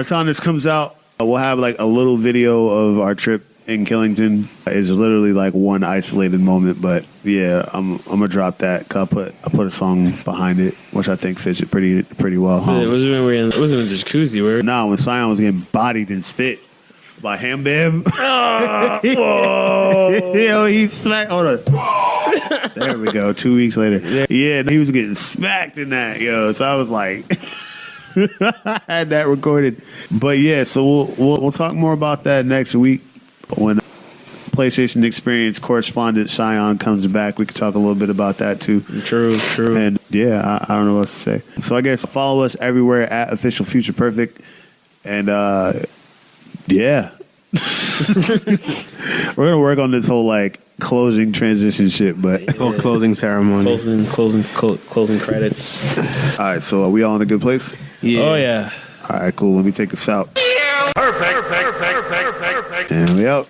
Speaker 2: the time this comes out, we'll have like a little video of our trip in Killington is literally like one isolated moment, but yeah, I'm gonna drop that. 'Cause I put a song behind it, which I think fits it pretty well.
Speaker 3: It wasn't when we were it wasn't in the jacuzzi, were we?
Speaker 2: Nah, when Sion was getting bodied and spit by Ham Bam. Yo, he smacked. Hold on. There we go. 2 weeks later. Yeah, he was getting smacked in that, yo. So I was like, I had that recorded. But yeah, so we'll talk more about that next week when PlayStation Experience correspondent Sion comes back. We can talk a little bit about that too.
Speaker 3: True.
Speaker 2: And yeah, I don't know what to say. So I guess follow us everywhere at Official Future Perfect. And yeah. We're gonna work on this whole like closing transition shit, but
Speaker 1: Closing ceremony.
Speaker 3: Closing credits.
Speaker 2: all right, so are we all in a good place?
Speaker 1: Yeah.
Speaker 3: Oh yeah.
Speaker 2: All right, cool. Let me take us out. Perfect. And we out.